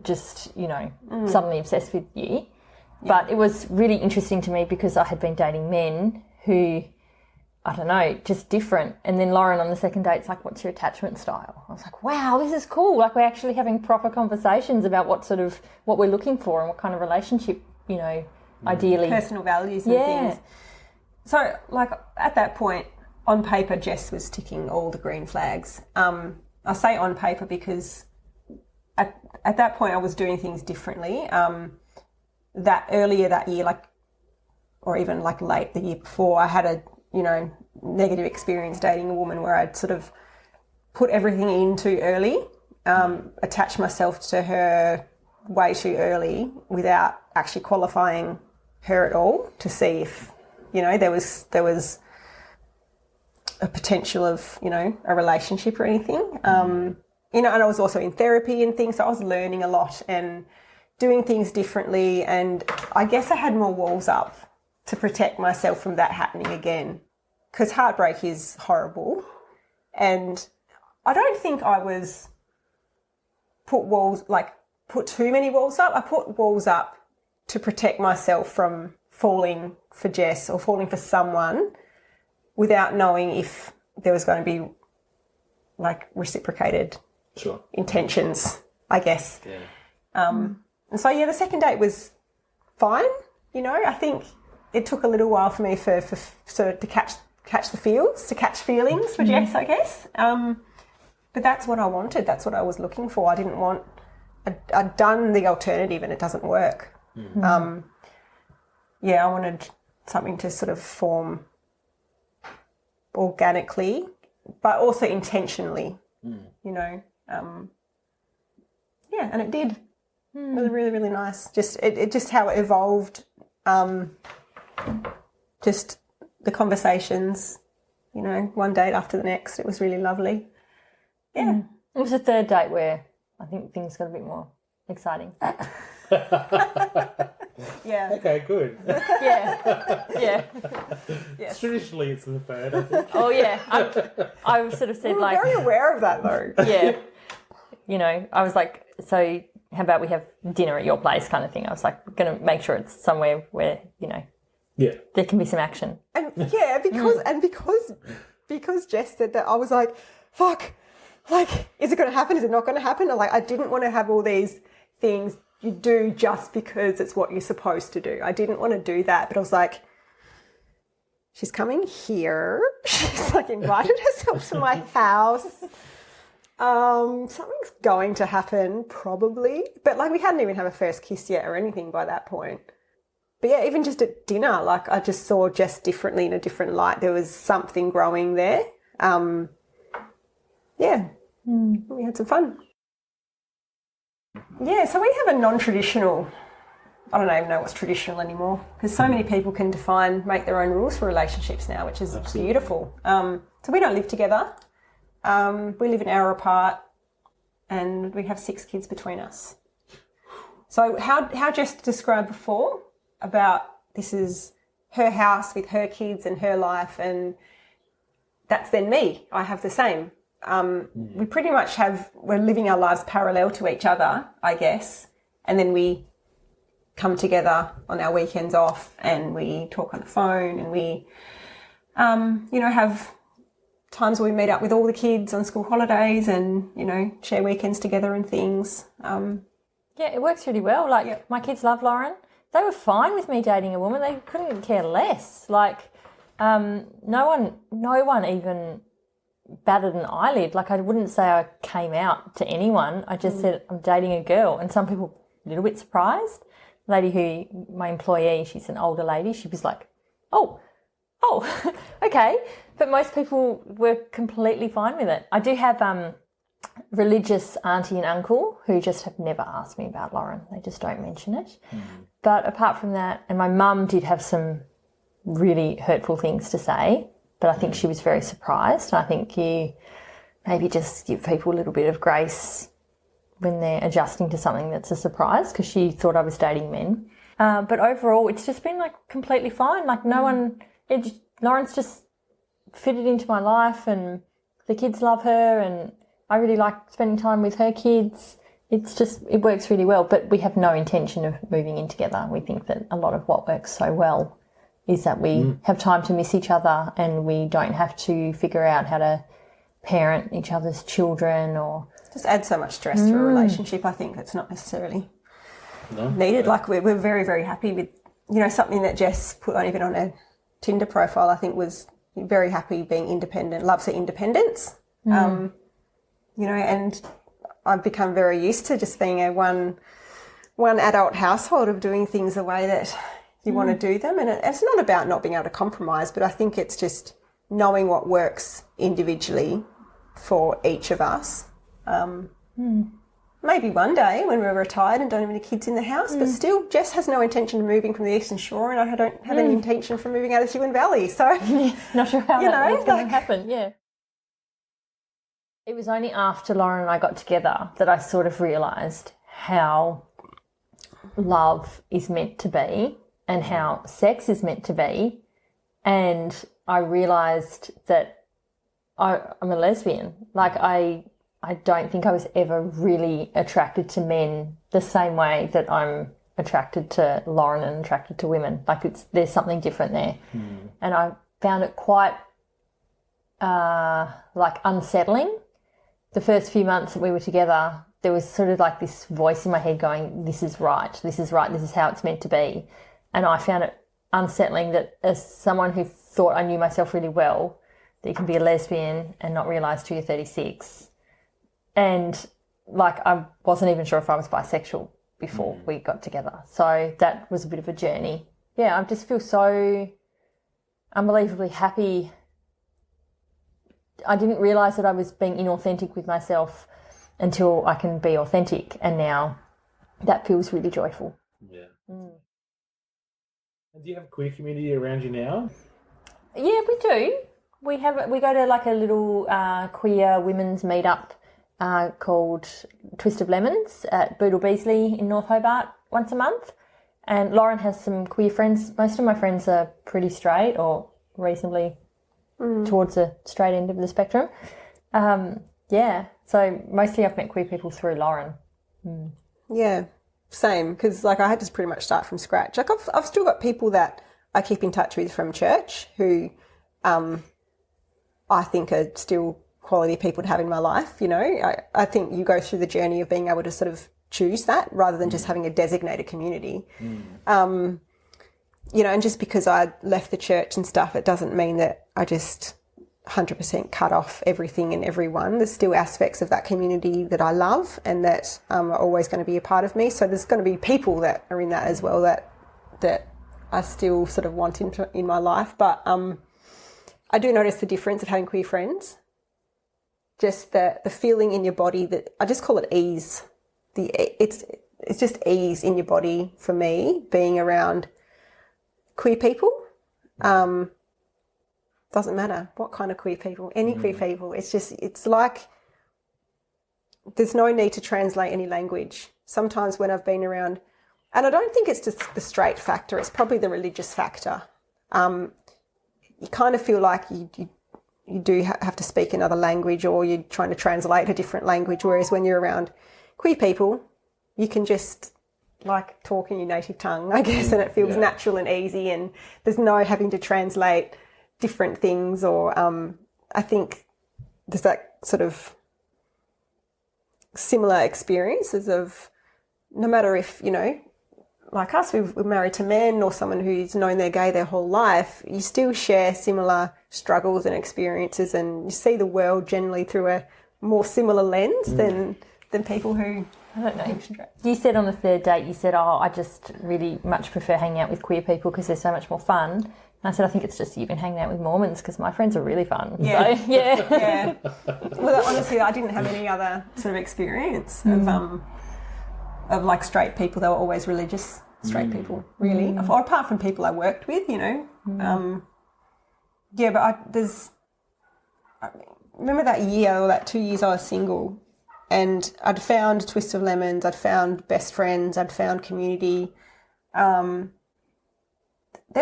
just, suddenly obsessed with you. Yeah. But it was really interesting to me because I had been dating men who, I don't know, just different. And then Lauren on the second date's like, what's your attachment style? I was like, wow, this is cool. Like, we're actually having proper conversations about what we're looking for and what kind of relationship, ideally. Personal values and things. So, like, at that point, on paper, Jess was ticking all the green flags. I say on paper because at that point I was doing things differently. That earlier that year, or even late the year before, I had a, negative experience dating a woman where I'd sort of put everything in too early, attached myself to her way too early without actually qualifying her at all to see if, there was a potential of, a relationship or anything. And I was also in therapy and things, so I was learning a lot and doing things differently, and I guess I had more walls up to protect myself from that happening again, because heartbreak is horrible, and I don't think I was put too many walls up. I put walls up to protect myself from falling for Jess or falling for someone without knowing if there was going to be reciprocated intentions, I guess. Yeah. And so, the second date was fine. I think it took a little while for me to catch the feels, to catch feelings for Jess, I guess. But that's what I wanted. That's what I was looking for. I didn't want... I'd done the alternative and it doesn't work. I wanted something to sort of form organically, but also intentionally, and it did. It was really, really nice. It just how it evolved, just the conversations, one date after the next. It was really lovely. Yeah. It was the third date where I think things got a bit more exciting. Yeah. Okay, good. Yeah. Yes. Traditionally, it's the third, I think. Oh, yeah. I sort of said We were very aware of that, though. Yeah. I was like, so how about we have dinner at your place kind of thing. I was like, going to make sure it's somewhere where, there can be some action. And because Jess said that, I was like, fuck, is it going to happen? Is it not going to happen? I didn't want to have all these things you do just because it's what you're supposed to do. I didn't want to do that, but I was like, she's coming here. She's invited herself to my house. Something's going to happen probably, but we hadn't even had a first kiss yet or anything by that point. But yeah, even just at dinner, I just saw Jess differently, in a different light. There was something growing there. We had some fun. Yeah, so we have a non-traditional, I don't even know what's traditional anymore, because so many people can make their own rules for relationships now, which is beautiful. So we don't live together. We live an hour apart and we have 6 kids between us. So how Jess described before about this is her house with her kids and her life, and that's then me. I have the same. We pretty much we're living our lives parallel to each other, I guess, and then we come together on our weekends off and we talk on the phone and we, have times where we meet up with all the kids on school holidays and, share weekends together and things. Yeah, it works really well. My kids love Lauren. They were fine with me dating a woman. They couldn't care less. No one even batted an eyelid. I wouldn't say I came out to anyone. I just said I'm dating a girl, and some people a little bit surprised. The lady my employee, she's an older lady. She was like, "Oh, oh, okay. But most people were completely fine with it. I do have religious auntie and uncle who just have never asked me about Lauren. They just don't mention it. But apart from that, and my mum did have some really hurtful things to say, but I think she was very surprised. And I think you maybe just give people a little bit of grace when they're adjusting to something that's a surprise, because she thought I was dating men. But overall, it's just been like completely fine. Like Lauren's just fitted into my life, and the kids love her, and I really like spending time with her kids. It works really well, but we have no intention of moving in together. We think that a lot of what works so well is that we have time to miss each other, and we don't have to figure out how to parent each other's children or... Just add so much stress to a relationship. I think it's not necessarily needed. Like we're very, very happy with, something that Jess put on even on her Tinder profile, I think was very happy being independent, loves her independence. And I've become very used to just being a one adult household of doing things the way that you want to do them. And it's not about not being able to compromise, but I think it's just knowing what works individually for each of us. Maybe one day when we're retired and don't have any kids in the house, but still Jess has no intention of moving from the Eastern Shore, and I don't have any intention from moving out of Huon Valley. So not sure how that's going to happen. Yeah. It was only after Lauren and I got together that I sort of realised how love is meant to be and how sex is meant to be, and I realised that I'm a lesbian. Like I don't think I was ever really attracted to men the same way that I'm attracted to Lauren and attracted to women. Like there's something different there. And I found it quite unsettling. The first few months that we were together, there was sort of like this voice in my head going, this is right, this is right, this is how it's meant to be. And I found it unsettling that as someone who thought I knew myself really well, that you can be a lesbian and not realise till you're 36. And I wasn't even sure if I was bisexual before we got together. So that was a bit of a journey. Yeah, I just feel so unbelievably happy. I didn't realise that I was being inauthentic with myself until I can be authentic, and now that feels really joyful. Yeah. And do you have a queer community around you now? Yeah, we do. We go to like a little queer women's meetup called Twist of Lemons at Boodle Beasley in North Hobart once a month. And Lauren has some queer friends. Most of my friends are pretty straight or reasonably towards the straight end of the spectrum. So mostly I've met queer people through Lauren. Yeah, same, because I had to pretty much start from scratch. Like I've still got people that I keep in touch with from church who I think are still quality people to have in my life. I think you go through the journey of being able to sort of choose that rather than just having a designated community. And just because I left the church and stuff, it doesn't mean that I just 100% cut off everything and everyone. There's still aspects of that community that I love and that are always going to be a part of me. So there's going to be people that are in that as well that I still sort of want in my life. But I do notice the difference of having queer friends. Just the feeling in your body that I just call it ease. It's just ease in your body for me being around queer people. Doesn't matter what kind of queer people, any queer people. It's like there's no need to translate any language. Sometimes when I've been around, and I don't think it's just the straight factor, it's probably the religious factor. You kind of feel like you do have to speak another language, or you're trying to translate a different language, whereas when you're around queer people, you can just talk in your native tongue, I guess, and it feels natural and easy, and there's no having to translate different things, or I think there's that sort of similar experiences of no matter if, like us, we're married to men or someone who's known they're gay their whole life, you still share similar struggles and experiences, and you see the world generally through a more similar lens than people who I don't know. You said on the third date, you said, I just really much prefer hanging out with queer people because they're so much more fun. And I said, I think it's just you've been hanging out with Mormons because my friends are really fun. Yeah. So, yeah. Yeah. Well, honestly, I didn't have any other sort of experience of like straight people. They were always religious straight people, really. Or apart from people I worked with, you know. Yeah, but I remember that year or that 2 years I was single, and I'd found Twist of Lemons, I'd found best friends, I'd found community. They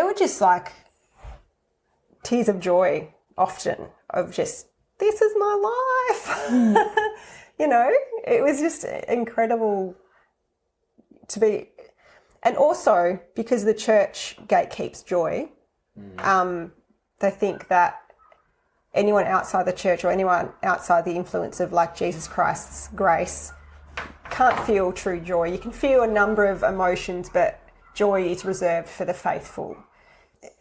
were just like tears of joy often of just, this is my life. You know, it was just incredible to be. And also because the church gatekeeps joy, they think that anyone outside the church or anyone outside the influence of like Jesus Christ's grace can't feel true joy. You can feel a number of emotions, but joy is reserved for the faithful.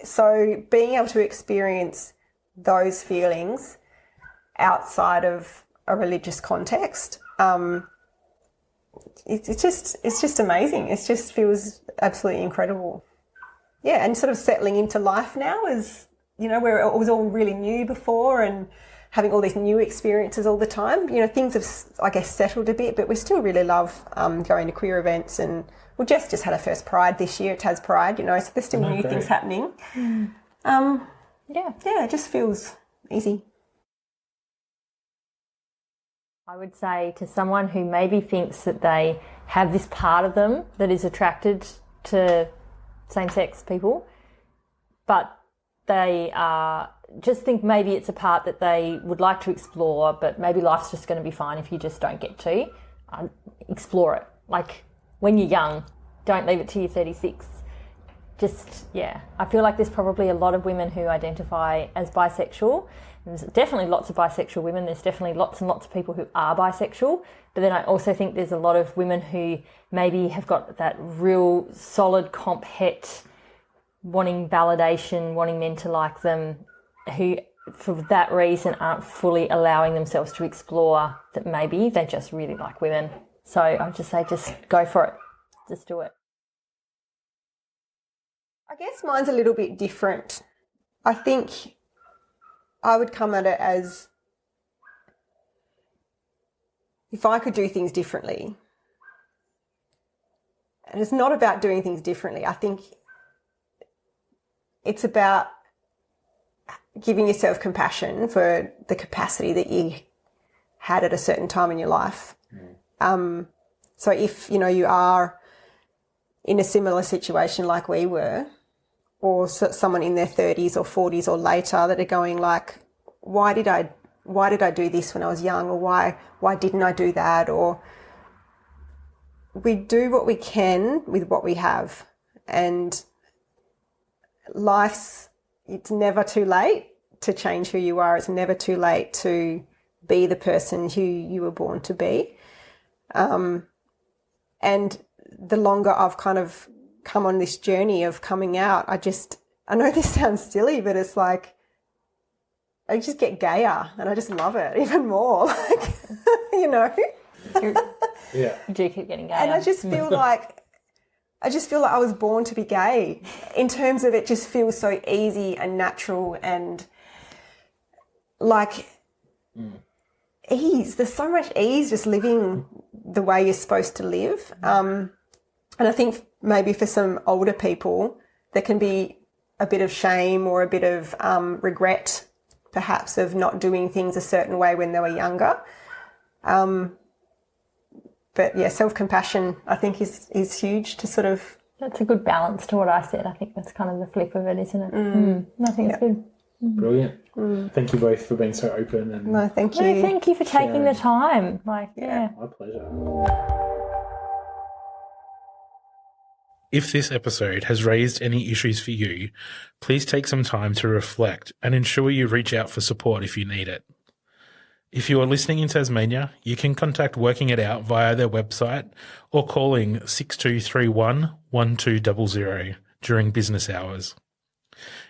So being able to experience those feelings outside of a religious context, it's just amazing. It just feels absolutely incredible. Yeah, and sort of settling into life now is, you know, where it was all really new before and having all these new experiences all the time. You know, things have, I guess, settled a bit, but we still really love going to queer events. And, well, Jess just had her first Pride this year, Tas Pride, you know, so there's still new things happening. Yeah, it just feels easy. I would say to someone who maybe thinks that they have this part of them that is attracted to same-sex people, but they just think maybe it's a part that they would like to explore, but maybe life's just going to be fine if you just don't get to. Explore it. Like, when you're young, don't leave it till you're 36. Just, yeah. I feel like there's probably a lot of women who identify as bisexual. There's definitely lots of bisexual women. There's definitely lots and lots of people who are bisexual. But then I also think there's a lot of women who maybe have got that real solid comp het, wanting validation, wanting men to like them, who for that reason aren't fully allowing themselves to explore that maybe they just really like women. So I would just say just go for it. Just do it. I guess mine's a little bit different. I think I would come at it as if I could do things differently. And it's not about doing things differently. I think it's about giving yourself compassion for the capacity that you had at a certain time in your life. So if, you know, you are in a similar situation like we were, or someone in their 30s or 40s or later that are going like, why did I do this when I was young, or why didn't I do that? Or we do what we can with what we have, and it's never too late to change who you are. It's never too late to be the person who you were born to be. And the longer I've kind of come on this journey of coming out, I know this sounds silly, but it's like I just get gayer and I just love it even more. Like, you know? Yeah. You do keep getting gayer. And I just feel like I was born to be gay, in terms of it just feels so easy and natural and like ease. There's so much ease just living the way you're supposed to live. And I think maybe for some older people, there can be a bit of shame or a bit of regret, perhaps, of not doing things a certain way when they were younger. But yeah, self-compassion, I think, is huge to sort of... That's a good balance to what I said. I think that's kind of the flip of it, isn't it? I think it's good. Brilliant. Thank you both for being so open. And No, thank you. No, thank you for taking the time. Like, yeah. My pleasure. If this episode has raised any issues for you, please take some time to reflect and ensure you reach out for support if you need it. If you are listening in Tasmania, you can contact Working It Out via their website or calling 6231 1200 during business hours.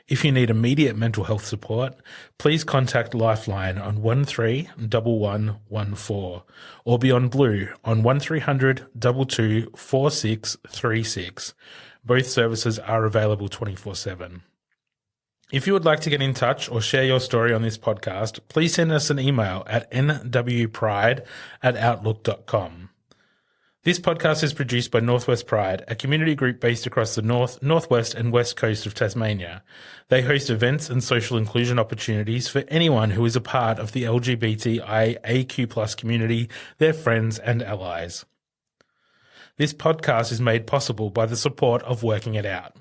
If you need immediate mental health support, please contact Lifeline on 131114 or Beyond Blue on 1300 22 4636. Both services are available 24/7. If you would like to get in touch or share your story on this podcast, please send us an email at nwpride@outlook.com. This podcast is produced by Northwest Pride, a community group based across the north, northwest and west coast of Tasmania. They host events and social inclusion opportunities for anyone who is a part of the LGBTIQA+ community, their friends and allies. This podcast is made possible by the support of Working It Out.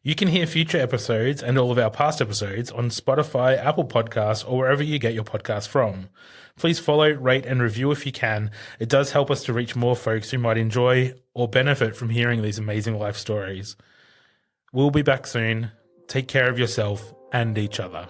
You can hear future episodes and all of our past episodes on Spotify, Apple Podcasts, or wherever you get your podcasts from. Please follow, rate, and review if you can. It does help us to reach more folks who might enjoy or benefit from hearing these amazing life stories. We'll be back soon. Take care of yourself and each other.